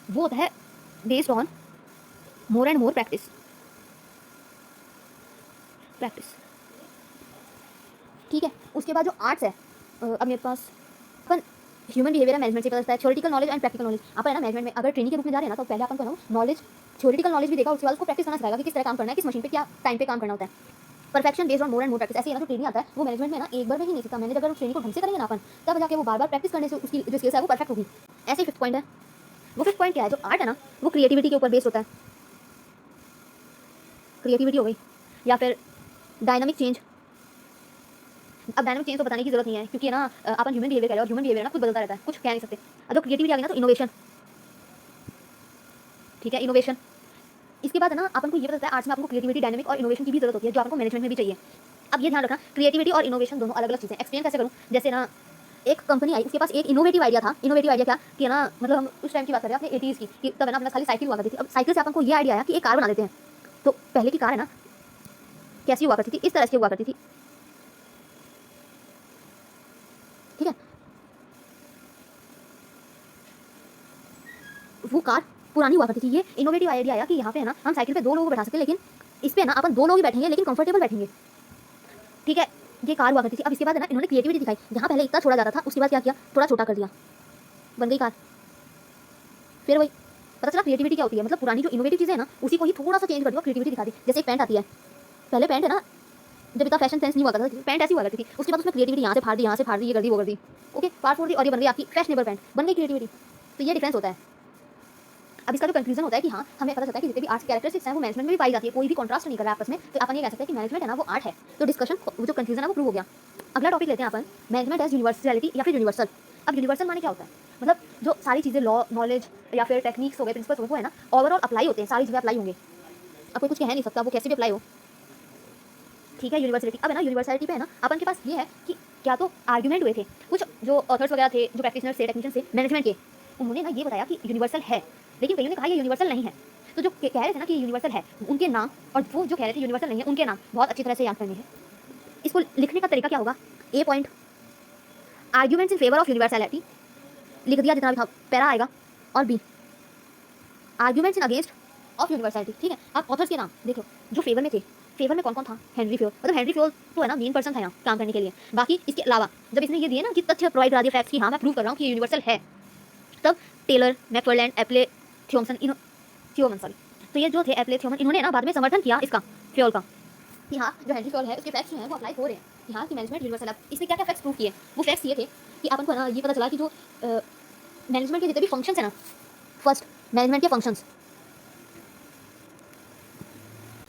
वो होता है based on more and more practice. ठीक है, उसके बाद जो आर्ट्स है, अब मेरे पास अपन ह्यूमन बिहेवियर मैनेजमेंट से पता चलता है theoretical knowledge and practical knowledge. अपन है ना मैनेजमेंट में अगर ट्रेनिंग के रूप में जा रहे हैं ना, तो पहले अपन को ना नॉलेज थ्योरेटिकल नॉलेज भी देगा, उसके बाद उसको प्रैक्टिस करना सिखाएगा कि किस तरह काम करना है, किस मशीन पे क्या टाइम पे काम करना होता है। Perfection based on more and more practice. ऐसे ही ना जो ट्रेनिंग आता है वो मैनेजमेंट में ना एक बार में ही नहीं सीखता। मैंने अगर उस ट्रेनिंग को ढंग से करेंगे ना अपन, तब जाके वो बार बार प्रैक्टिस करने से उसकी जो स्किल्स है वो परफेक्ट होगी। ऐसे ही फिफ्थ पॉइंट है, वो फिफ्थ पॉइंट क्या है, जो आर्ट है ना वो क्रिएटिविटी के ऊपर बेस्ड होता है। क्रिएटिविटी हो गई या फिर डायनामिक चेंज। अब डायनामिक चेंज तो बताने की जरूरत नहीं है, क्योंकि है ना अपन ह्यूमन बिहेवियर कह रहे हैं और ह्यूमन बिहेवियर ना खुद बदलता रहता है, कुछ कह नहीं सकते। अब जो क्रिएटिविटी आ गई ना तो इनोवेशन, ठीक है इनोवेशन। इसके बाद है ना अपन को ये पता चलता है आर्ट्स में आपको क्रिएटिविटी डायनामिक और इनोवेशन की भी जरूरत होती है, जो आपको मैनेजमेंट में भी चाहिए। अब ये ध्यान रखना क्रिएटिविटी और इनोवेशन दोनों अलग अलग चीज़ें। एक्सप्लेन कैसे करूँ, जैसे ना एक कंपनी आई, उसके पास एक इनोवेटिव आइडिया था। इनोवेटिव आइडिया क्या कि ना, मतलब हम उस टाइम की बात कर रहे हैं अपने 80s की, कि तब है ना अपना खाली साइकिल हुआ करती थी। अब साइकिल से अपन को ये आइडिया आया कि एक कार बना देते हैं। तो पहले की कार है ना कैसी हुआ करती थी, इस तरह से हुआ करती थी, ठीक है। वो कार पुरानी हुआ करती थी। ये इनोवेटिव आइडिया आया कि यहाँ पे है ना हम साइकिल पे दो लोगों को बैठा सकते हैं, लेकिन इस पे ना अपन दो लोग ही बैठेंगे लेकिन कंफर्टेबल बैठेंगे, ठीक है। ये कार हुआ करती थी। अब इसके बाद है ना इन्होंने क्रिएटिविटी दिखाई, जहाँ पहले इतना छोड़ा जाता था उसके बाद क्या किया, थोड़ा छोटा कर दिया, बन गई कार। फिर वही पता चला क्रिएटिविटी क्या होती है, मतलब पुरानी जो इनोवेटिव चीज़ें है ना उसी को ही थोड़ा सा चेंज कर दिया, क्रिएटिविटी दिखा दी। जैसे एक पैंट आती है, पहले पैंट है ना जब इतना फैशन सेंस नहीं हुआ करता था, पैंट ऐसी हुआ करती थी, उसके बाद उसमें क्रिएटिविटी यहाँ से फाड़ दी, यहाँ से फाड़ दी, ये कर दी, वो कर दी, ओके फाड़ फोड़ दी और ये बन गई आपकी फैशनेबल पैंट, बन गई क्रिएटिविटी। तो ये डिफरेंस होता है। अब इसका जो कंक्लूजन होता है कि हाँ हमें पता चलता है कि जितने भी आर्ट्स कैरेक्टरिस्टिक्स हैं वो मैनेजमेंट में भी पाई जाती है, कोई भी कॉन्ट्रास्ट नहीं कर रहा है आपस में। तो अपन ये कह सकते हैं कि मैनेजमेंट है ना वो आर्ट है। तो डिस्कशन जो कंक्लूजन है वो प्रूव हो गया। अगला टॉपिक लेते हैं अपन, मैनेजमेंट एज यूनिवर्सलिटी या फिर यूनिवर्सल। अब यूनिवर्सल माने क्या होता है, मतलब जो सारी चीज़ें लॉ नॉलेज या फिर टेक्निक्स हो गए, प्रिंसिपल्स हो गए, वो है ना ओवरऑल अप्लाई होते हैं, सारी जगह अप्लाई होंगे। अब कोई कुछ कह नहीं सकता वो कैसे भी अप्लाई हो, ठीक है। यूनिवर्सलिटी, अब है ना यूनिवर्सलिटी पे है ना अपन के पास ये है कि क्या तो आर्ग्यूमेंट हुए थे कुछ जो ऑथर्स वगैरह थे, जो प्रैक्टिशनर्स थे, टेक्नीशियंस थे मैनेजमेंट के, उन्होंने ना ये बताया कि यूनिवर्सल है, लेकिन कईयों ने कहा ये यूनिवर्सल नहीं है। तो जो कह रहे थे ना कि यूनिवर्सल है उनके नाम, और वो जो कह रहे थे यूनिवर्सल नहीं है उनके नाम बहुत अच्छी तरह से याद करने हैं। इसको लिखने का तरीका क्या होगा, A point arguments in favour of universality लिख दिया जितना भी था, पैरा आएगा, और B arguments in against of universality, ठीक है। आप ऑथर्स के नाम देख लो जो फेवर में थे, फेवर में कौन कौन था, हेनरी फ्योल, मतलब हेनरी फ्योल तो है ना मेन पर्सन था यहाँ काम करने के लिए। बाकी इसके अलावा जब इसने ये दिए ना कि तथ्य प्रोवाइड करा दिया, फैक्ट्स की हाँ मैं प्रूव कर रहा हूँ कि यूनिवर्सल है, तब टेलर, मैकफर्लैंड, एप्ले, थियोमन सॉरी, तो ये जो थे एप्ले, थियोमन, इन्होंने ना बाद में समर्थन किया इसका फ्योल का, कि हाँ जो हेनरी फ्योल है उसके फैक्ट्स जो हैं वो अप्लाई हो रहे हैं कि हाँ कि मैनेजमेंट यूनिवर्सल है। इसने क्या क्या फैक्ट्स प्रूव किए, वो फैक्ट्स ये थे कि अपन को ना ये पता चला कि जो मैनेजमेंट के जितने भी फंक्शंस हैं ना, फर्स्ट मैनेजमेंट के फंक्शंस,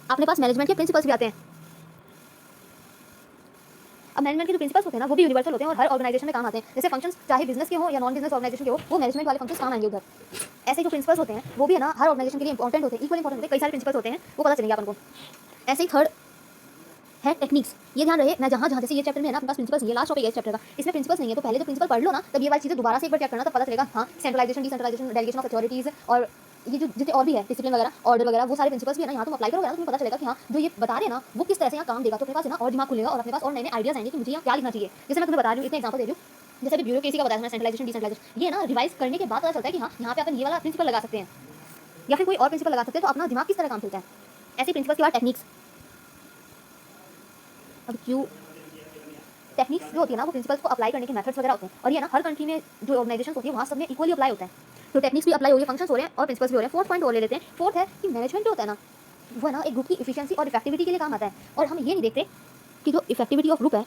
अपने पास मैनेजमेंट के प्रिंसिपल्स भी आते हैं। अब मैनेजमेंट के जो प्रिंसिपल्स होते हैं ना वो भी यूनिवर्सल होते हैं और हर ऑर्गेनाइजेशन में काम आते हैं। जैसे फंक्शंस चाहे बिजनेस के हो या नॉन बिजनेस ऑर्गेनाइजेशन के हो, वो मैनेजमेंट वाले फंक्शंस काम आएंगे उधर। ऐसे जो प्रिंसिपल्स होते हैं वो भी है ना हर ऑर्गेनाइजेशन के लिए इंपॉर्टेंट होते हैं, इक्वल इंपॉर्टेंट होते हैं, कई सारे प्रिंसिपल्स होते हैं वो पता चलेंगे अपन को। ऐसे ही थर्ड है टेक्निक्स, ये ध्यान रहे मैं जहाँ जहाँ जैसे ये चैप्टर में है ना अपने पास प्रिंसिपल्स नहीं है, लास्ट टॉपिक है इस चैप्टर का, इसमें प्रिंसिपल्स नहीं है, तो पहले जो प्रिंसिपल पढ़ लो ना तब ये वाली चीज़ें दोबारा से एक बार चेक करना, तब पता चलेगा हाँ centralisation, decentralisation, delegation of authorities और ये जो जितने और भी है डिसिप्लिन वगैरह, ऑर्डर वगैरह, वो सारे प्रिंसिपल्स भी है ना यहाँ तुम अप्लाई करोगे ना, तुम्हें पता चलेगा कि हाँ जो ये बता रहे हैं ना वो किस तरह से यहाँ काम देगा। तो अपने पास है ना और दिमाग खुलेगा और अपने पास और नए नए आइडियाज आएंगे कि मुझे यहाँ क्या लिखना चाहिए। जैसे मैं तुम्हें बता रही हूँ, इतने एग्जांपल दे रही हूँ, जैसे अभी ब्यूरोक्रेसी का बताया था सेंट्रलाइजेशन, डिसेंट्रलाइजेशन, ये ना रिवाइज करने के बाद पता चलता है कि हाँ यहाँ पे अपन ये वाला प्रिंसिपल लगा सकते हैं या फिर कोई और प्रिंसिपल लगा सकते हैं, तो अपना दिमाग किस तरह काम चलता है। ऐसे प्रिंसिपल्स के बाद टेक्निक्स, अब क्यों टेक्निक्स जो होती है ना वो प्रिंसिपल्स को अप्लाई करने के मेथड्स वगैरह होते हैं, और ये ना हर कंट्री में जो ऑर्गेनाइजेशन होती है वहाँ सब में इक्वली अप्लाई होता है। तो टेक्निक्स भी अप्लाई हो रही है, फंक्शंस हो रहे हैं और प्रिंसिपल्स भी हो रहे हैं। फोर्थ पॉइंट और ले लेते हैं, फोर्थ है कि मैनेजमेंट जो होता है ना वो है ना एक ग्रुप की इफिशियंसी और इफेक्टिविटी के लिए काम आता है, और हम ये नहीं देखते कि जो इफेक्टिविटी ऑफ ग्रुप है,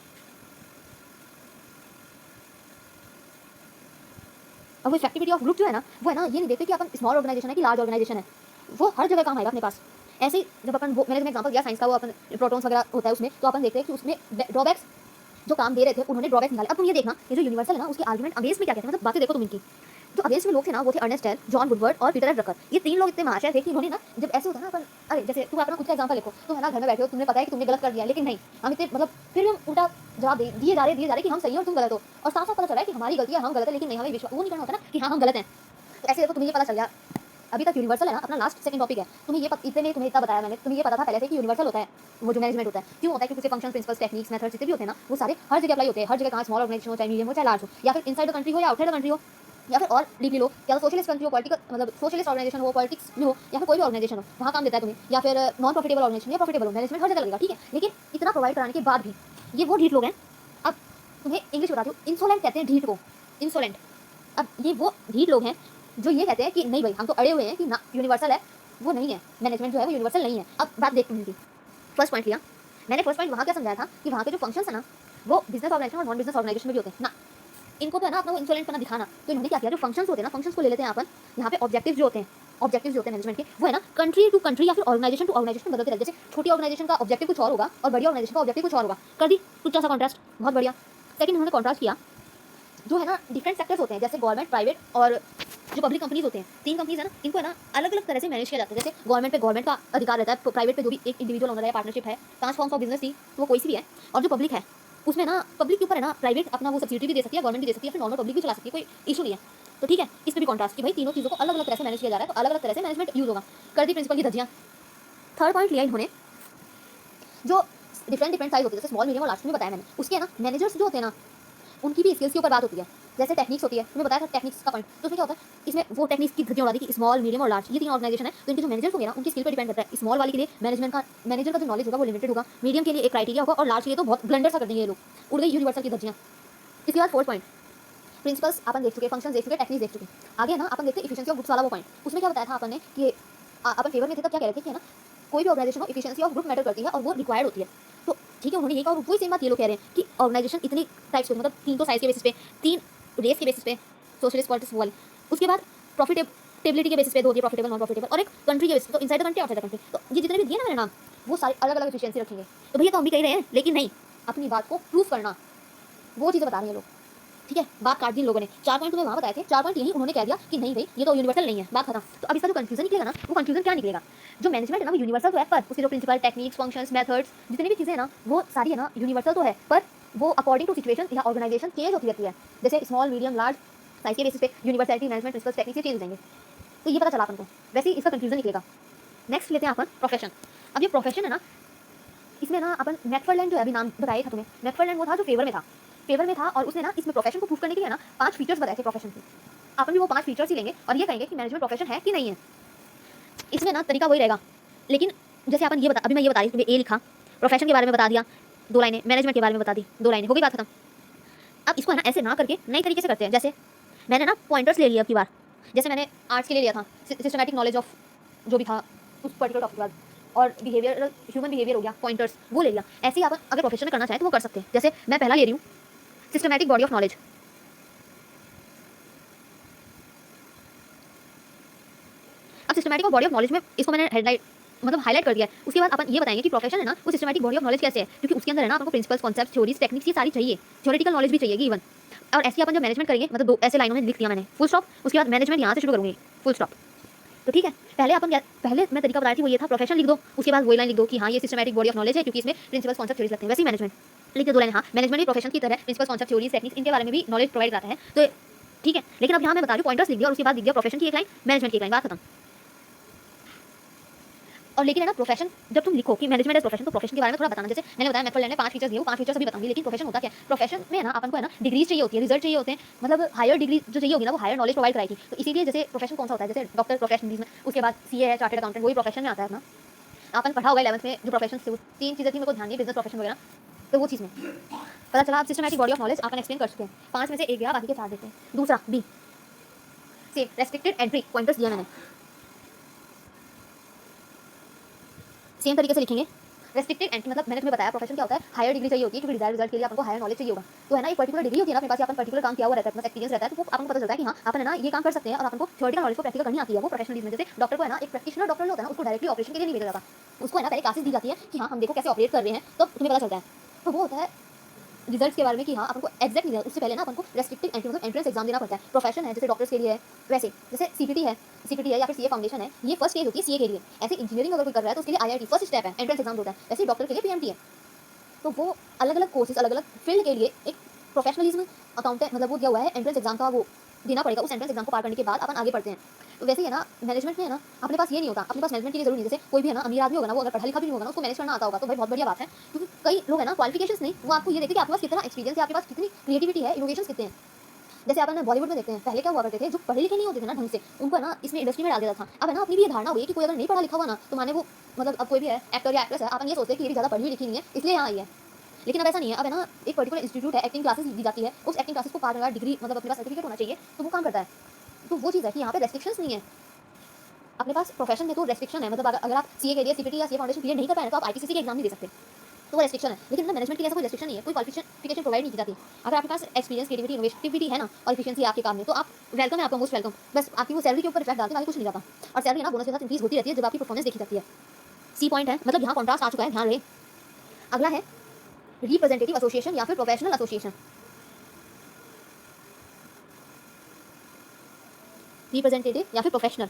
अब वो इफेक्टिविटी ऑफ ग्रुप जो है ना, वो है ना, ये नहीं देखते कि अपन स्मॉल ऑर्गेनाइजेशन है कि लार्ज ऑर्गेनाइजेशन है, वो हर जगह काम आएगा अपने पास। ऐसे ही जब अपन वो मैंने एग्जांपल दिया साइंस का, वो अपन प्रोटॉन्स वगैरह होता है उसमें, तो अपन देखते हैं कि उसमें ड्रॉबैक्स जो काम दे रहे थे उन्होंने ड्रॉबैक्स निकाले। अब तुम ये देखना, ये जो यूनिवर्सल है ना, उसके आर्गुमेंट अगेंस्ट में क्या कहते हैं, मतलब बातें देखो तुम इनकी। जो अगेंस्ट में लोग थे ना, वो थे अर्नेस्ट टेल, जॉन वुडवर्ड और पीटर एफ ड्रकर। ये 3 लोग इतने महाशय थे कि उन्होंने ना, जब ऐसे होता है ना अपन, अरे जैसे तुम अपना खुद का एग्जांपल देखो, तुम है ना घर में बैठे हो, तुम्हें पता है कि तुमने गलत कर दिया, लेकिन नहीं, हम इतने मतलब फिर भी हम उल्टा जवाब दिए जा रहे कि हम सही हैं और तुम गलत हो, और साफ साफ पता चल रहा है कि हमारी गलती है, हम गलत है, लेकिन नहीं, हमें विश्वास वो नहीं करना होता ना कि हाँ हम गलत हैं। तो ऐसे देखो, तुम्हें ये पता चल गया अभी तक यूनिवर्सल है ना, अपना लास्ट सेकंड टॉपिक है, तुम्हें ये इतने में तुम्हें इतना बताया मैंने, तुम्हें ये पता था पहले से कि यूनिवर्सल होता है वो जो मैनेजमेंट होता है। क्यों होता है? क्योंकि उसके फंक्शन, प्रिंसिपल्स, टेक्निक्स, मेथड्स जितने भी होते हैं ना, वो सारे हर जगह अप्लाई होते हैं, हर जगह, कहाँ स्मॉल ऑर्गेनाइजेशन हो, चाहे मीडियम हो, चाहे लार्ज हो, या फिर इनसाइड द कंट्री हो या आउटसाइड द कंट्री हो, या फिर और डीपली लो, या तो सोशलिस्ट कंट्री हो, पॉलिटिकल मतलब सोशलिस्ट ऑर्गेनाइजेशन हो, पॉलिटिक्स में हो, या फिर कोई भी ऑर्गेनाइजेशन हो, वहाँ काम देता है तुम्हें, या फिर नॉन प्रॉफिटेबल ऑर्गेनाइजेशन या प्रॉफिटेबल हो, मैनेजमेंट हर जगह लगेगा, ठीक है। लेकिन इतना प्रोवाइड कराने के बाद भी ये वो ढीठ लोग हैं। अब तुम्हें इंग्लिश बताती हूँ, इंसोलेंट कहते हैं ढीठ को, इंसोलेंट। अब ये वो ढीठ लोग हैं जो ये कहते हैं कि नहीं भाई, हम तो अड़े हुए हैं कि ना यूनिवर्सल है, वो नहीं है, मैनेजमेंट जो है वो यूनिवर्सल नहीं है। अब बात देखते हैं, फर्स्ट पॉइंट लिया मैंने, फर्स्ट पॉइंट वहाँ क्या समझाया था कि वहाँ के जो फंक्शंस है ना, वो बिजनेस ऑर्गेनाइजेशन और नॉन बिजनेस ऑर्गेनाइजेशन में भी होते हैं ना। इनको तो है ना अपना वो इंसोलेंट करना दिखाना, तो इन्होंने क्या किया, जो फंक्शंस होते हैं ना, फंक्शंस को ले लेते हैं अपन, यहाँ पे ऑब्जेक्टिव्स जो होते हैं, ऑब्जेक्टिव्स जो होते हैं मैनेजमेंट के, वो है ना कंट्री टू कंट्री या फिर ऑर्गेनाइजेशन टू ऑर्गेनाइजेशन बदलते रहते हैं। जैसे छोटी ऑर्गेनाइजेशन का ऑब्जेक्टिव कुछ और होगा और बड़ी ऑर्गेनाइजेशन का ऑब्जेक्टिव कुछ और होगा, कर दी कुछ सा कॉन्ट्रास्ट, बहुत बढ़िया। सेकंड उन्होंने कॉन्ट्रास्ट किया जो है ना डिफरेंट सेक्टर्स होते हैं, जैसे गवर्नमेंट, प्राइवेट और जो पब्लिक कंपनीज होते हैं, 3 कंपनीज है ना, इनको है ना अलग अलग तरह से मैनेज किया जाता है। जैसे गवर्नमेंट पे गवर्नमेंट का अधिकार रहता है, प्राइवेट पे जो भी एक इंडिविजुअल ओनर है, पार्टनरशिप है, 5 फॉर्म्स ऑफ बिजनेस थी, तो वो कोई सी भी है, और जो पब्लिक है उसमें ना, पब्लिक के ऊपर है ना, प्राइवेट अपना वो सब्सिडी भी दे सकती है, गवर्नमेंट भी दे सकती है, फिर नॉर्मल पब्लिक भी चला सकती है, कोई इशू नहीं है। तो ठीक है, इस पर भी कॉन्ट्रास्ट कि भाई तीनों चीज़ों को अलग अलग तरह से मैनेज किया जा रहा है, तो अलग अलग तरह से मैनेजमेंट यूज होगा, कर दी प्रिंसिपल की धज्जियाँ। थर्ड पॉइंट लिया इन्होंने, जो डिफरेंट साइज होती है, जैसे स्मॉल, मीडियम और लास्ट में बताया मैंने, उसके है ना मैनेजर्स जो होते हैं ना, उनकी भी स्किल्स के ऊपर बात होती है। जैसे टेक्निक्स होती है, तुम्हें बताया था टेक्निक्स का पॉइंट, तो उसमें क्या होता है, इसमें वो टेक्निक्स की धज्जियां उड़ा दी कि स्मॉल, मीडियम और लार्ज ये 3 ऑर्गेनाइजेशन है, तो इनके जो मैनेजर होंगे ना, उनकी स्किल पर डिपेंड करता है। स्मॉल वाले के लिए मैनेजर का जो नॉलेज होगा वो लिमिटेड होगा, मीडियम के लिए एक क्राइटेरिया होगा, और लार्ज के लिए तो बहुत ब्लंडर सा कर देंगे ये लोग, उड़ गई यूनिवर्सल की धज्जियां। इसके बाद फोर्थ पॉइंट, प्रिंसिपल्स अपन देख चुके, फंक्शन देख चुके, टेक्निक्स देख चुके, आगे ना अपन देखते हैं इफिशिएंसी ऑफ ग्रुप्स वाला वो पॉइंट। उसमें क्या बताया था अपन ने कि अपन फेवर में थे, तब क्या कह रहे थे कि है ना, कोई भी ऑर्गेनाइजेशन को इफिशिएंसी ऑफ ग्रुप मैटर करती है और वो रिक्वायर्ड होती है। तो ठीक है, उन्होंने यही कहा, और वही सेम बात ये लोग कह रहे हैं कि ऑर्गेनाइजेशन इतनी टाइप्स होती है, मतलब 3 तो साइज के बेसिस पे, 3 रेस के बेसिस पे, सोशलिस्ट, पॉलिटिक्स वाली, उसके बाद प्रॉफिटेबिलिटी के बेसिस पे 2 होती है, प्रॉफिटेबल, नॉन प्रॉफिटेबल, और एक कंट्री के बेसिस पे, तो inside the country, outside the country. तो ये जितने भी दिए ना मैंने नाम, वो सारे अलग अलग एफिशिएंसी रखेंगे। तो भैया तो हम भी कह रहे हैं, लेकिन नहीं, अपनी बात को प्रूव करना, वो चीज़ें बता रहे हैं लोग, ठीक है। बात काट दी लोगों ने, 4 पॉइंट तुम्हें वहाँ बताए थे, 4 पॉइंट यही उन्होंने कह दिया कि नहीं भाई ये तो यूनिवर्सल नहीं है, बात खत्म। तो अब इसका जो कंफ्यूजन निकलेगा ना, वो कंफ्यूजन क्या निकलेगा, जो मैनेजमेंट है ना वो यूनिवर्सल तो है, पर उसके जो प्रिंसिपल, टेक्निक्स, फंक्शंस, मेथड्स, जितनी भी चीज़ें हैं ना, वो सारी है ना यूनिवर्सल तो है, पर वो अकॉर्डिंग टू सिचुएशन या ऑर्गेनाइजेशन चेंज होती रहती है। जैसे स्मॉल, मीडियम, लार्ज साइज के बेसिस पे universality, management principles, techniques change हो जाएंगे। तो ये पता चला अपन को, वैसे ही इसका कंफ्यूजन निकलेगा। नेक्स्ट लेते हैं अपन प्रोफेशन। अब ये प्रोफेशन है ना, इसमें ना अपन मैकफरलैंड जो है, अभी नाम बताया था तुम्हें, मैकफरलैंड वो था जो फेवर में था, और उसने ना इसमें प्रोफेशन को प्रूव करने के लिए ना 5 फीचर्स बताए थे प्रोफेशन के। अपन भी वो 5 फीचर्स ही लेंगे और ये कहेंगे कि मैनेजमेंट प्रोफेशन है कि नहीं है। इसमें ना तरीका वही रहेगा, लेकिन जैसे अपन ये अभी मैं ये बता रही, तुम्हें ए लिखा, प्रोफेशन के बारे में बता दिया 2 लाइनें, मैनेजमेंट के बारे में बता दी 2 लाइनें, हो गई बात खत्म। अब इसको है ना ऐसे ना करके नई तरीके से करते हैं। जैसे मैंने ना पॉइंटर्स ले लिया अब की बार, जैसे मैंने आर्ट्स के लिए लिया था सिस्टमैटिक नॉलेज ऑफ जो भी था उस पर्टिकुलर टॉपिक के बाद, और बिहेवियर, ह्यूमन बिहेवियर हो गया, पॉइंटर्स वो ले लिया। ऐसे ही आप अगर प्रोफेशन में करना चाहें तो वो कर सकते हैं। जैसे मैं पहला ले रही हूँ सिस्टमैटिक बॉडी ऑफ नॉलेज। अब सिस्टमैटिक बॉडी ऑफ नॉलेज में इसको मैंने हेडलाइट मतलब हाईलाइट कर दिया है। उसके बाद अपन ये बताएंगे कि प्रोफेशन है ना वो सिस्टमैटिक बॉडी ऑफ नॉलेज कैसे है, क्योंकि उसके अंदर है ना आपको प्रिंसिपल्स, कॉन्सेप्ट्स, थ्योरीज, टेक्निक्स ये सारी चाहिए, थ्योरेटिकल नॉलेज भी चाहिएगी इवन। और ऐसे अपन जब मैनेजमेंट करेंगे, मतलब 2 ऐसे लाइनों में लिख दिया मैंने, फुल स्टॉप, उसके बाद मैनेजमेंट यहाँ से शुरू करूँगी, फुल स्टॉप। तो ठीक है, पहले मैं तरीका बताई थी वो ये था, प्रोफेशन लिख दो, उसके बाद वही लाइन लिख दो कि हाँ ये सिस्टमैटिक बॉडी ऑफ नॉलेज है, क्योंकि इसमें प्रिंसिपल्स, कॉन्सेप्ट, थ्योरीज लगते हैं। वैसे ही मैनेजमेंट लिख दो 2 लाइन, हाँ मैनेजमेंट भी प्रोफेशन की तरह प्रिंसिपल्स, कॉन्सेप्ट, थ्योरीज, टेक्निक्स इनके बारे में भी नॉलेज प्रोवाइड करता है। तो ठीक है, लेकिन अब यहाँ मैं बता रही हूँ पॉइंटर्स लिख दिया और उसके बाद लिख दिया प्रोफेशन की एक लाइन, मैनेजमेंट की एक लाइन, बात खत्म। और लेकिन है ना प्रोफेशन जब तुम लिखो कि मैनेजमेंट एज प्रोफेशन, तो प्रोफेशन के बारे में थोड़ा बताना। जैसे मैंने बताया मैकफरलैंड ने 5 फीचर्स दिए, वो 5 फीचर्स अभी बताऊंगी, लेकिन प्रोफेशन होता क्या है। प्रोफेशन में ना अपन को है ना डिग्रीज चाहिए होती है, रिजल्ट चाहिए होते हैं, मतलब हायर डिग्री जो चाहिए होगी ना वो हायर नॉलेज प्रोवाइड कराएगी। तो इसीलिए जैसे प्रोफेशन कौन सा होता है, जैसे डॉक्टर प्रोफेशन में, उसके बाद सीए है, चार्टर्ड अकाउंटेंट, वही प्रोफेशन में आता है अपना। अपन पढ़ा होगा 11th में जो प्रोफेशन से 3 चीज़ें थी मेरे को ध्यान दी, बिजनेस प्रोफेशन वगैरह, तो वो चीज़ में पता चला। आप systematic body of knowledge upon explain कर चुके हैं, 5 में से 1 गया, बाकी के 4 देते हैं। दूसरा बी से रेस्ट्रिक्टेड एंट्री, पॉइंटर्स दिया मैंने, सेम तरीके से लिखेंगे। रेस्ट्रिक्टेड एंट्री मतलब मैंने तुम्हें बताया प्रोफेशन क्या होता है, हायर डिग्री चाहिए होती है क्योंकि डिजायर्ड रिजल्ट के लिए आपको हायर नॉलेज चाहिए होगा। तो है ना, एक पर्टिकुलर डिग्री होती है ना अपने पास, अपन पर्टिकुलर काम किया हुआ रहता है, मतलब एक्सपीरियंस रहता है, तो वो आपको पता चलता है कि हाँ अपन है ना ये काम कर सकते हैं और अपन को थ्योरेटिकल नॉलेज को प्रैक्टिकल करनी आती है। वो प्रोफेशनलिज्म, जैसे डॉक्टर को है ना, एक प्रैक्टिशनर डॉक्टर होता है ना, उसको डायरेक्टली ऑपरेशन के लिए नहीं भेजा जाता, उसको है ना पहले क्लासेस दी जाती है कि हाँ हम देखो कैसे ऑपरेट कर रहे हैं, तो तुम्हें पता चलता है। तो वो होता है रिजल्ट्स के बारे में कि हाँ अपन को एग्जैक्ट रिजल्ट, उससे पहले ना अपन को रेस्ट्रिक्टेड एंट्री मतलब एंट्रेंस एग्जाम देना पड़ता है। प्रोफेशन है जैसे डॉक्टर्स के लिए है, वैसे जैसे सीपीटी है या फिर सीए फाउंडेशन है, ये फर्स्ट स्टेज होती है सीए के लिए। ऐसे इंजीनियरिंग अगर कोई कर रहा है तो उसके लिए आईआईटी फर्स्ट स्टेप है, एंट्रेंस एग्जाम होता है। वैसे डॉक्टर के लिए पीएमटी है। तो वो अलग अलग कोर्सेज अलग अलग फील्ड के लिए एक प्रोफेशनलिज्म अकाउंटेंट मतलब वो दिया हुआ है, एंट्रेंस एग्जाम का वो देना पड़ेगा। उस एंट्रेंस एग्जाम को पार करने के बाद अपन आगे बढ़ते हैं। तो वैसे ही है ना मैनेजमेंट में है ना, अपने पास ये नहीं होता, अपने पास मैनेजमेंट के लिए जरूरी नहीं। जैसे कोई भी है ना अमीर आदमी होगा ना, वो अगर पढ़ा लिखा भी नहीं होगा ना, उसको मैनेज करना आता होगा तो भाई बहुत बढ़िया बात है। क्योंकि कई लोग है ना क्वालिफिकेशंस नहीं, वो आपको ये देखते कि आपके पास कितना एक्सपीरियंस है, आपके पास कितनी क्रिएटिविटी है, इनोवेशंस कितने हैं। जैसे अपन बॉलीवुड में देखते हैं, पहले क्या हुआ करते थे, जो पढ़े लिखे नहीं होते थे ना ढंग से, उनको है ना इसमें इंडस्ट्री में डाल देता था। अब है ना अपनी भी ये धारणा हुई है कि कोई अगर नहीं पढ़ा लिखा हुआ ना, तो माने वो मतलब अब कोई भी है एक्टर या एक्ट्रेस है, अपन ये सोचते हैं कि ये भी ज़्यादा पढ़ी लिखी नहीं है इसलिए यहाँ आई है। लेकिन अब ऐसा नहीं है। अब है ना एक पर्टिकुलर इंस्टीट्यूट है, एक्टिंग क्लासेस दी जाती है, उस एक्टिंग क्लासेस को पार करना डिग्री मतलब अपने पास सर्टिफिकेट होना चाहिए, तो वो काम करता है। तो वो चीज़ है कि यहाँ पे रेस्ट्रिक्शंस नहीं है अपने पास। प्रोफेशन में तो रेस्ट्रिक्शन है, मतलब अगर आप सीए के लिए सीपीटी या सीए फाउंडेशन क्लियर नहीं कर पाए तो आप आईपीसीसी के एग्जाम नहीं दे सकते, तो वो रेस्ट्रिक्शन है। लेकिन ना मैनेजमेंट के लिए ऐसा कोई रेस्ट्रिक्शन नहीं है, कोई क्वालिफिकेशन प्रोवाइड नहीं की जाती। अगर आपके पास एक्सपीरियंस, क्रिएटिविटी, इनोवेटिविटी है ना और एफिशिएंसी है आपके काम में, तो आप वेलकम है, आपका मोस्ट वेलकम। बस आपकी वो सैलरी के ऊपर इफेक्ट डालते हैं, कुछ नहीं जाता। और सैलरी ना बोनस के साथ इंक्रीज होती रहती है जब आपकी परफॉर्मेंस देखी जाती है। सी पॉइंट है, मतलब यहाँ कॉन्ट्रास्ट आ चुका है, ध्यान रहे। अगला है रिप्रेजेंटेटिव एसोसिएशन या फिर प्रोफेशनल एसोसिएशन। रिप्रेजेंटेटिव या फिर प्रोफेशनल।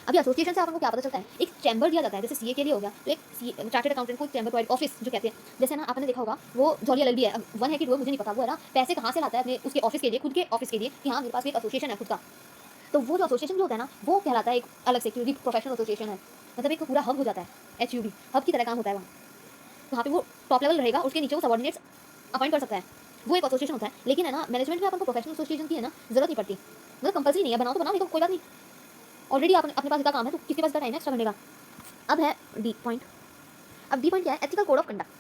अभी एसोसिएशन से आपको क्या पता चलता है, एक चैम्बर दिया जाता है। जैसे सीए के लिए हो गया तो एक चार्टर्ड अकाउंटेंट को एक चैम्बर प्रोवाइड, ऑफिस जो कहते हैं। जैसे ना आपने देखा होगा वो जॉली एलएलबी है, अब वन है कि दो मुझे नहीं पता, वो है ना पैसे कहाँ से लाता है अपने उसके ऑफिस के लिए, खुद के ऑफिस के लिए, कि हाँ मेरे पास एक एसोसिएशन है खुद का। तो वो जो एसोसिएशन जो होता है ना, वो कहलाता है एक अलग से क्योंकि प्रोफेशनल एसोसिएशन है, मतलब एक पूरा हब हो जाता है, एचयूबी हब की तरह काम होता है वहाँ। वहाँ पे वो टॉप लेवल रहेगा, उसके नीचे वो सबऑर्डिनेट्स अपॉइंट कर सकता है, वो एक एसोसिएशन होता है। लेकिन है ना मैनेजमेंट में अपन को प्रोफेशनल एसोसिएशन की है ना जरूरत नहीं पड़ती, मतलब कंपल्सरी नहीं है, बनाओ तो बनाओ, नहीं तो कोई बात नहीं, ऑलरेडी अपने पास इतना काम है तो किसके पास इतना टाइम है एक्स्ट्रा करने का। अब है डी पॉइंट। अब डी पॉइंट क्या है, ethical code of conduct.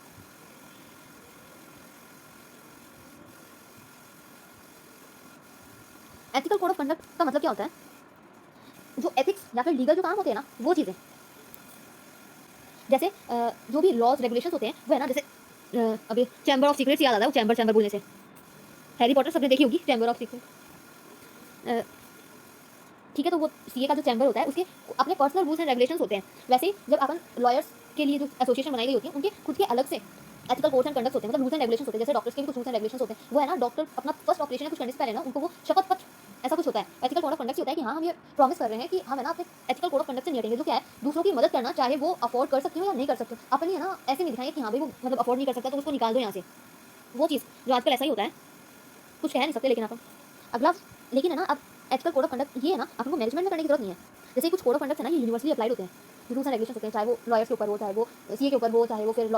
Ethical code of conduct का मतलब क्या होता है, जो एथिक्स या फिर लीगल जो काम होते हैं ना वो चीज़ें, जैसे जो भी लॉज रेगुलेशंस होते हैं वो है ना, जैसे अभी चैम्बर ऑफ सीक्रेट्स याद आता है, वो चैम्बर चैम्बर बोलने से, हैरी पॉटर सबने देखी होगी चैम्बर ऑफ सीक्रेट, ठीक है। तो वो सीए का जो चैम्बर होता है उसके अपने पर्सनल रूल्स एंड रेगुलेशंस होते हैं। वैसे ही जब अपन लॉयर्स के लिए जो एसोसिएशन बनाई गई होती है उनके खुद के अलग से एथिकल कोड्स एंड कंडक्ट्स होते हैं, मतलब रूल्स एंड रेगुलेशंस होते हैं। जैसे डॉक्टर्स के भी कुछ रूल्स एंड रेगुलेशंस होते हैं, वो है ना डॉक्टर अपना फर्स्ट ऑपरेशन है कुछ करने से पहले ना उनको वो शपथ पत्र ऐसा कुछ होता है, एथिकल कोड ऑफ कंडक्ट होता है कि हाँ हम ये प्रॉमिस कर रहे हैं कि हम है ना अपने एथिकल कोड ऑफ कंडक्ट से नहीं हटेंगे। जो क्या है, दूसरों की मदद करना, चाहे वो अफोर्ड कर सकते हो या नहीं कर सकते हो, अपनी है ना ऐसे नहीं दिखाएंगे कि हाँ भाई वो मतलब अफोर्ड नहीं कर सकता तो उसको निकाल दो यहाँ से। वो चीज़ जो आजकल ऐसा ही होता है, कुछ कह नहीं सकते लेकिन अपन अगला। लेकिन है ना अब एथिकल कोड ऑफ कंडक्ट ये है ना अपन को मैनेजमेंट में करने की जरूरत नहीं है। जैसे कुछ कोड ऑफ कंडक्ट है ना ये यूनिवर्सली अप्लाइड होते हैं, रूल्स एंड रेगुलेशन होते हैं, चाहे वो लॉयर्स के ऊपर हो, चाहे वो सीए के ऊपर हो, चाहे वो फिर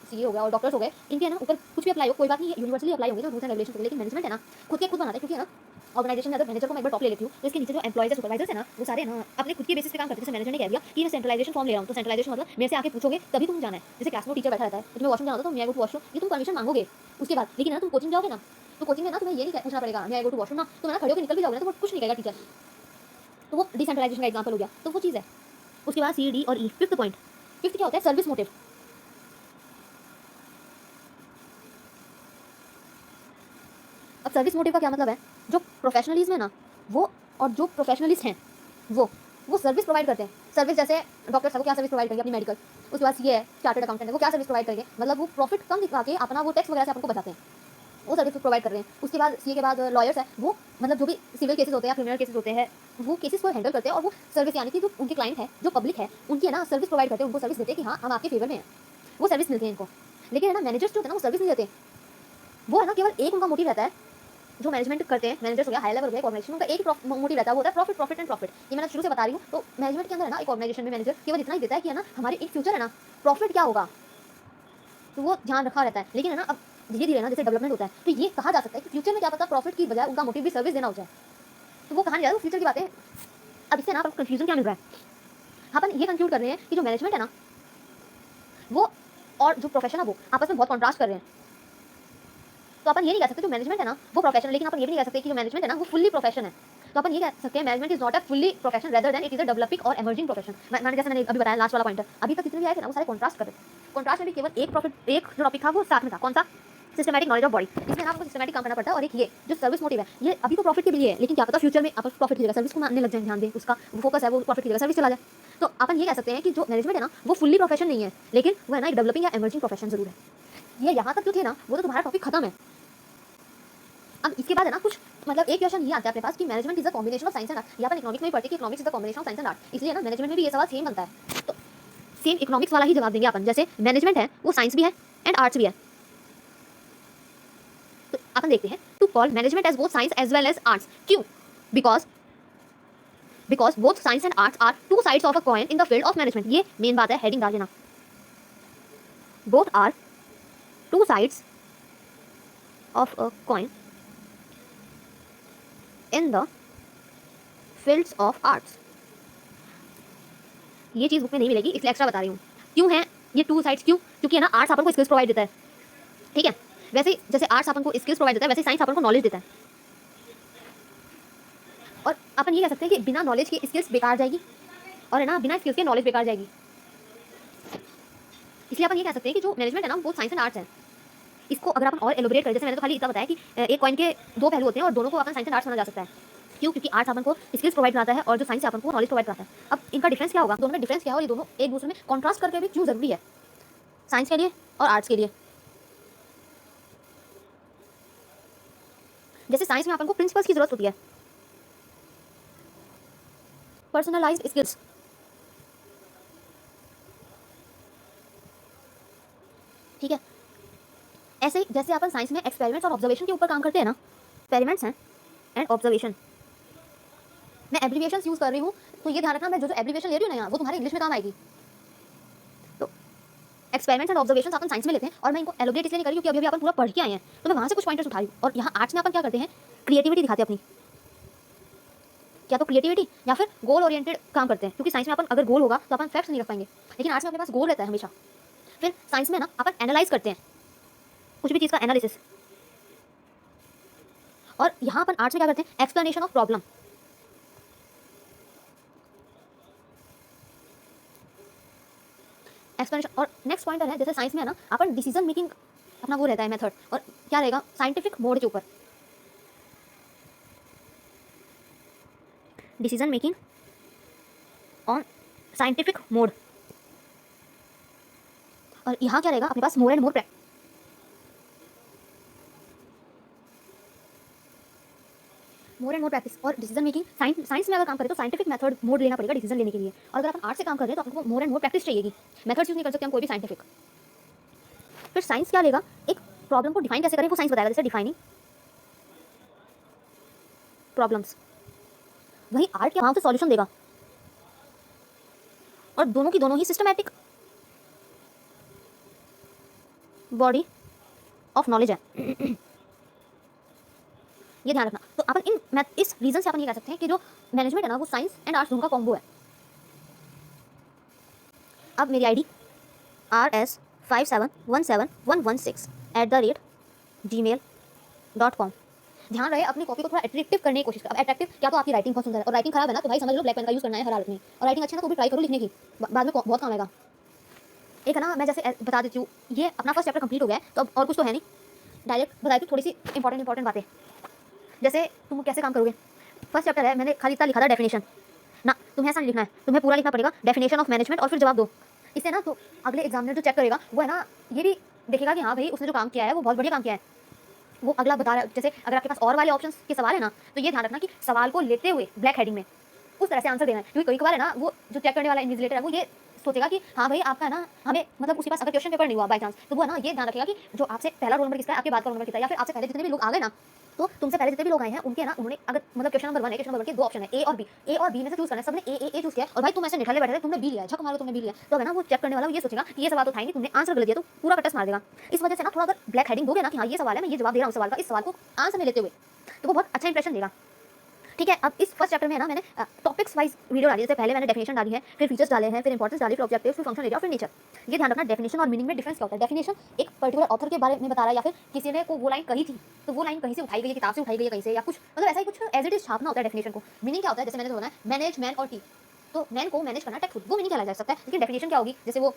सीए हो गया और डॉक्टर्स हो गए, इनके है ना ऊपर कुछ भी अप्लाई हो कोई बात नहीं, यूनिवर्सली अप्लाई होंगे जो रूल्स एंड रेगुलेशन होंगे। लेकिन मैनेजमेंट है ना खुद के खुद बनाता है, क्योंकि है ना ऑर्गेनाइजेशन में अगर मैनेजर को मैं एक बार टॉप ले लेती हूँ तो इसके नीचे जो एम्प्लॉइज सुपरवाइजर्स है ना वो सारे ना अपने खुद के बेसिस पे काम करते हैं। जैसे मैनेजर ने कह दिया कि मैं सेंट्रलाइजेशन फॉर्म ले रहा हूँ, तो सेंट्रलाइजेशन मतलब मेरे से आके पूछोगे तभी तुम जाना है। जैसे क्लास में टीचर बैठा रहता है, तो तुम्हें वॉशरूम जाना होता है तो मैं गो टू वॉशरूम, ये तुम परमिशन मांगोगे उसके बाद। लेकिन ना तुम कोचिंग जाओगे ना, तो कोचिंग में ना तुम्हें ये नहीं पूछना पड़ेगा मैं गो टू वॉशरूम ना, तो मैं खड़े होकर निकल भी जाओगे ना तो वो कुछ नहीं कहेगा टीचर। तो वो डिसेंट्रलाइजेशन का एग्जांपल हो गया, तो वो चीज़ है। उसके बाद सी डी और ई, फिफ्थ पॉइंट। फिफ्थ क्या होता है, सर्विस मोटिव। अब सर्विस मोटिव का क्या मतलब है, जो प्रोफेशनलिज्म है ना वो, और जो प्रोफेशनलिस्ट हैं वो सर्विस प्रोवाइड करते हैं। सर्विस जैसे डॉक्टर साहब को क्या सर्विस प्रोवाइड करेंगे अपनी मेडिकल, उसके बाद ये है चार्टर्ड अकाउंटेंट है वो क्या सर्विस प्रोवाइड करेंगे, मतलब वो प्रॉफिट कम दिखा के अपना वो टैक्स वगैरह से आपको बचाते हैं, वो सर्विस प्रोवाइड कर रहे हैं। उसके बाद सीए के बाद लॉयर्स है, वो मतलब जो भी सिविल केसेस होते हैं या क्रिमिनल केसेस होते हैं वो केसेस को हैंडल करते हैं, और वो सर्विस यानी कि जो उनके क्लाइंट है, जो पब्लिक है, उनकी है ना सर्विस प्रोवाइड करते हैं, उनको सर्विस देते हैं कि हाँ हम आपके फेवर में हैं, वो सर्विस मिलती है इनको। लेकिन है ना मैनेजर्स जो होते हैं ना वो सर्विस नहीं देते, वो है ना केवल एक उनका मोटिव रहता है, जो मैनेजमेंट करते हैं मैनेजर्स हो गया, हाई लेवल हो गया ऑर्गेनाइजेशन, उनका एक मोटिव रहता है, वो होता है प्रॉफिट प्रॉफिट एंड प्रॉफिट। ये मैंने शुरू से बता रही हूँ। तो मैनेजमेंट के अंदर है ना एक ऑर्गेनाइजेशन में मैनेजर केवल इतना ही देता है कि है ना हमारे एक फ्यूचर है ना प्रॉफिट क्या होगा, तो वो ध्यान रखा रहता है। लेकिन है ना अब धीरे धीरे ना जैसे डेवलपमेंट होता है तो ये कहा जा सकता है कि फ्यूचर में क्या पता प्रॉफिट की बजाय उनका मोटिव भी सर्विस देना हो जाए, तो वो कहा नहीं जा रहा, फ्यूचर की बातें। अब इससे ना आपको कंफ्यूजन क्या मिल रहा है, अपन ये कंक्लूड कर रहे हैं कि जो मैनेजमेंट है ना वो और जो प्रोफेशन है वो आपस में बहुत कॉन्ट्रास्ट कर रहे हैं। तो अपन ये नहीं कह सकते जो मैनेजमेंट है ना वो प्रोफेशन, लेकिन अपन ये भी नहीं कह सकते कि जो मैनेजमेंट है ना वो फुल्ली प्रोफेशन है। तो अपन ये कह सकते हैं management is not a fully profession rather than it is a developing और एमर्जिंग प्रोफेशन। मैंने अभी बताया लास्ट वाला पॉइंट, अभी तक जितने भी आए थे ना वो सारे कॉन्ट्रास्ट कर रहे थे। कॉन्ट्रास्ट में भी केवल एक जो टॉपिक था वो साथ में था, कौन सा? Systematic knowledge of body. इसमें ना आपको सिस्टमैटिक काम करना पड़ता है, और एक ये जो सर्विस मोटिव है ये अभी तो प्रॉफिट के लिए है, लेकिन क्या पता फ्यूचर में आप प्रॉफिट की जगह सर्विस को मानने लग जाए, ध्यान दें उसका फोकस है वो प्रॉफिट की जगह सर्विस चला जाए। तो अपन ये कह सकते हैं कि जो मैनेजमेंट है ना वो फुल्ली प्रोफेशन नहीं है, लेकिन वो है ना एक डेवलपिंग या एमर्जिंग प्रोफेशन जरूर है। ये यहाँ तक जो थे ना वो तो तुम्हारा टॉपिक खत्म है। अब इसके बाद है ना कुछ मतलब एक क्वेश्चन ये आता है अपने पास कि management is a combination of science and art. या अपन इकोनॉमिक्स में भी पढ़ते हैं कि economics is a combination of science and art, इसलिए ना मैनेजमेंट में भी ये सवाल सेम बनता है। तो सेम इकोनॉमिक्स वाला ही जवाब देंगे अपन, जैसे मैनेजमेंट है वो साइंस भी है एंड आर्ट्स भी है। तो अपन देखते हैं to call management as both science as well as arts, क्यों? Because both science and arts are two sides of a coin in the field of management. ये मेन बात है, हेडिंग डाल देना, both are two sides of a coin in the fields of arts. ये चीज़ बुक में नहीं मिलेगी इसलिए एक्स्ट्रा बता रही हूँ। क्यों है ये टू साइड्स? क्यों? क्योंकि है ना आर्ट्स अपन को स्किल्स प्रोवाइड देता है, ठीक है? वैसे जैसे आर्ट्स अपन को स्किल्स प्रोवाइड देता है वैसे साइंस अपन को नॉलेज देता है। और अपन ये कह सकते हैं कि बिना नॉलेज के स्किल्स बेकार जाएगी, और है ना बिना स्किल्स के नॉलेज बेकार जाएगी। इसलिए अपन ये कह सकते हैं कि जो मैनेजमेंट है ना वो साइंस एंड आर्ट्स है। इसको अगर अपन और एलोबरेट करें, जैसे मैंने तो खाली इतना बताया कि एक कॉइन के दो पहलू होते हैं और दोनों को अपन साइंस एंड आर्ट्स माना जा सकता है। क्यों? क्योंकि आर्ट्स अपन को स्किल्स प्रोवाइड कराता है और जो साइंस अपन को नॉलेज प्रोवाइड कराता है। अब इनका डिफरेंस क्या होगा, दोनों में डिफरेंस क्या है, और ये दोनों एक दूसरे में कॉन्ट्रास्ट करके भी क्यों जरूरी है साइंस के लिए और आर्ट्स के लिए। जैसे साइंस में अपन को प्रिंसिपल्स की जरूरत होती है, पर्सनलाइज्ड स्किल्स, ठीक है? ऐसे ही जैसे अपन साइंस में एक्सपेरिमेंट्स और ऑब्जर्वेशन के ऊपर काम करते हैं ना, एक्सपेरिमेंट्स हैं एंड ऑब्जर्वेशन। मैं एब्रिविएशंस यूज कर रही हूँ तो ये ध्यान रखना, मैं जो एब्रिविएशन ले रही हूँ ना यहाँ वो तुम्हारे इंग्लिश में काम आएगी। तो experiments and observations upon science में लेते हैं, और मैं इनको एलोबरेट इसलिए नहीं कर रही हूँ क्योंकि अभी अपन पूरा पढ़ के आए हैं, तो मैं वहाँ से कुछ पॉइंटर्स उठा रही हूँ। और यहाँ आर्ट्स में अपन क्या करते हैं, क्रिएटिविटी दिखाते हैं अपनी, क्या तो क्रिएटिविटी या फिर गोल ओरिएंटेड काम करते हैं। क्योंकि साइंस में अपन अगर गोल होगा तो अपन फैक्ट्स नहीं रख पाएंगे, लेकिन आर्ट्स में अपने पास गोल रहता है हमेशा। फिर साइंस में ना अपन एनालाइज करते हैं कुछ भी चीज़ का एनालिसिस, और यहाँ अपन आर्ट्स में क्या करते हैं, एक्सप्लेनेशन ऑफ प्रॉब्लम। एक्सप्लेनेशन। और नेक्स्ट पॉइंटर है जैसे साइंस में है ना अपन डिसीजन मेकिंग अपना वो रहता है मेथड, और क्या रहेगा साइंटिफिक मोड के ऊपर, decision making on scientific mode. और यहाँ क्या रहेगा अपने पास more and more practice, more and more practice. और डिसीजन मेकिंग साइंस में अगर काम करें तो साइंटिफिक मेथड मोड लेना पड़ेगा डिसीजन लेने के लिए, और अगर अपन आर्ट से काम कर रहे हैं तो आपको मोर एंड मोर प्रैक्टिस चाहिएगी, मेथड्स यूज नहीं कर सकते हम कोई भी साइंटिफिक। फिर साइंस क्या लेगा, एक प्रॉब्लम को डिफाइन कैसे करें वो साइंस बताएगा, जैसे डिफाइनिंग प्रॉब्लम्स। वही आर्ट के वहाँ से सॉल्यूशन देगा, और दोनों की दोनों ही सिस्टमैटिक बॉडी ऑफ नॉलेज है। ये ध्यान रखना। तो अपन इस रीजन से अपन ये कह सकते हैं कि जो मैनेजमेंट है ना वो साइंस एंड आर्ट्स दोनों का कॉम्बो है। अब मेरी आईडी rs57171116@gmail.com। ध्यान रहे अपनी कॉपी को थोड़ा अट्रैक्टिव करने की कोशिश करो। अब अट्रैक्टिव क्या तो आपकी राइटिंग बहुत सुंदर है, और राइटिंग खराब है ना तो भाई समझ लो ब्लैक पेन का यूज करना है हर हालत में। और राइटिंग अच्छी है ना तो भी ट्राई करो लिखने की, बाद में बहुत काम आएगा। एक है ना मैं जैसे बता देती हूँ, ये अपना फर्स्ट चैप्टर कंप्लीट हो गया है तो अब और कुछ तो है नहीं, डायरेक्ट बताती हूँ थोड़ी सी इंपॉर्टेंट बातें। जैसे तुम कैसे काम करोगे, फर्स्ट चैप्टर है मैंने खाली इतना लिखा था डेफिनेशन ना, तुम्हें ऐसा नहीं लिखना है, तुम्हें पूरा लिखना पड़ेगा डेफिनेशन ऑफ मैनेजमेंट और फिर जवाब दो। इससे ना तो अगले एग्जामिनर जो चेक करेगा वो है ना ये भी देखेगा कि हाँ भाई उसने जो काम किया है वो बहुत बढ़िया काम किया है, वो अगला बता रहा है। जैसे अगर आपके पास और वाले ऑप्शंस के सवाल है ना तो ये ध्यान रखना कि सवाल को लेते हुए ब्लैक हेडिंग में उस तरह से आंसर देना है, क्योंकि कई बार है ना वो जो चेक करने वाला इन्विजिलेटर है वो ये सोचेगा कि हाँ भाई आपका है ना हमें मतलब उसके पास अगर क्वेश्चन पेपर नहीं हुआ बाई चांस तो वो है ना ये ध्यान रखेगा कि जो आपसे पहला रोल नंबर किसका है, आपके बाद का रोल नंबर कितना है, या फिर आपसे पहले जितने भी लोग आ गए ना तो तुमसे पहले जितने भी लोग आए हैं उनके ना उन्होंने अगर मतलब क्वेश्चन नंबर 1 है, क्वेश्चन नंबर 2 दो ऑप्शन है ए और बी में से चूज करना है, सबने ए चूज किया और भाई तुम ऐसे निठाले बैठे थे तुमने बी लिया, झक मारो तुमने बी लिया, तो है ना वो चेक करने वाला ये सोचेगा कि ये सवाल तो था ही नहीं, तुमने आंसर गलत दिया तो पूरा कटस मार देगा। इस वजह से ना थोड़ा अगर ब्लैक हेडिंग दोगे ना कि हाँ ये सवाल है मैं ये जवाब दे रहा हूँ सवाल का, इस सवाल को आंसर में लेते हुए, तो वो बहुत अच्छा इंप्रेशन देगा। ठीक है। अब इस फर्स्ट चैप्टर में है ना मैंने टॉपिक्स वाइज वीडियो डाली, जैसे पहले मैंने डेफिनेशन डाली है, फिर फीचर्स डाले हैं, फिर इंपॉर्टेंस डाली, फिर ऑब्जेक्टिव, फिर फंक्शनल एरिया, फिर नेचर। ये ध्यान रखना डेफिनेशन और मीनिंग में डिफरेंस क्या होता है। डेफिनेशन एक पर्टिकुलर ऑथर के बारे में बता रहा है, या फिर किसी ने को वो लाइन कही थी तो वो लाइन कहीं से उठाई गई है, किताब से उठाई गई है कहीं से, या कुछ मतलब ऐसा ही कुछ एज इट इज छापना होता है डेफिनेशन को। मीनिंग क्या होता है, जैसे मैंने बोला है मैनेज मैन और टी, तो मैन को मैनेज करना टेक्स्ट, वो मीनिंग क्या लगा सकता है, लेकिन डेफिनेशन क्या होगी, जैसे वो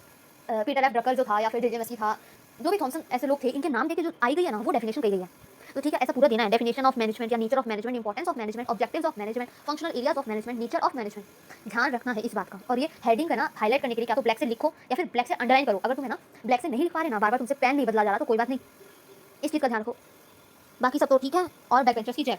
पीटर एफ ड्रकर जो था, या फिर जे मसी था, जो भी थॉमसन, ऐसे लोग थे, इनके नाम देके जो आई गई है ना वो डेफिनेशन कही गई है। तो ठीक है, ऐसा पूरा देना है, डेफिनेशन ऑफ मैनेजमेंट या nature of management, importance of management, objectives of management, functional areas of management, nature of management. ध्यान रखना है इस बात का। और ये हेडिंग है ना हाईलाइट करने के लिए क्या तो ब्लैक से लिखो या फिर ब्लैक से अंडरलाइन करो। अगर तुम्हें ना ब्लैक से नहीं लिख पा रहे ना, बार बार तुमसे पेन नहीं बदला जा रहा, तो कोई बात नहीं, इस चीज़ का ध्यान रखो। बाकी सब तो ठीक है। और बैक बेंचर्स की जय।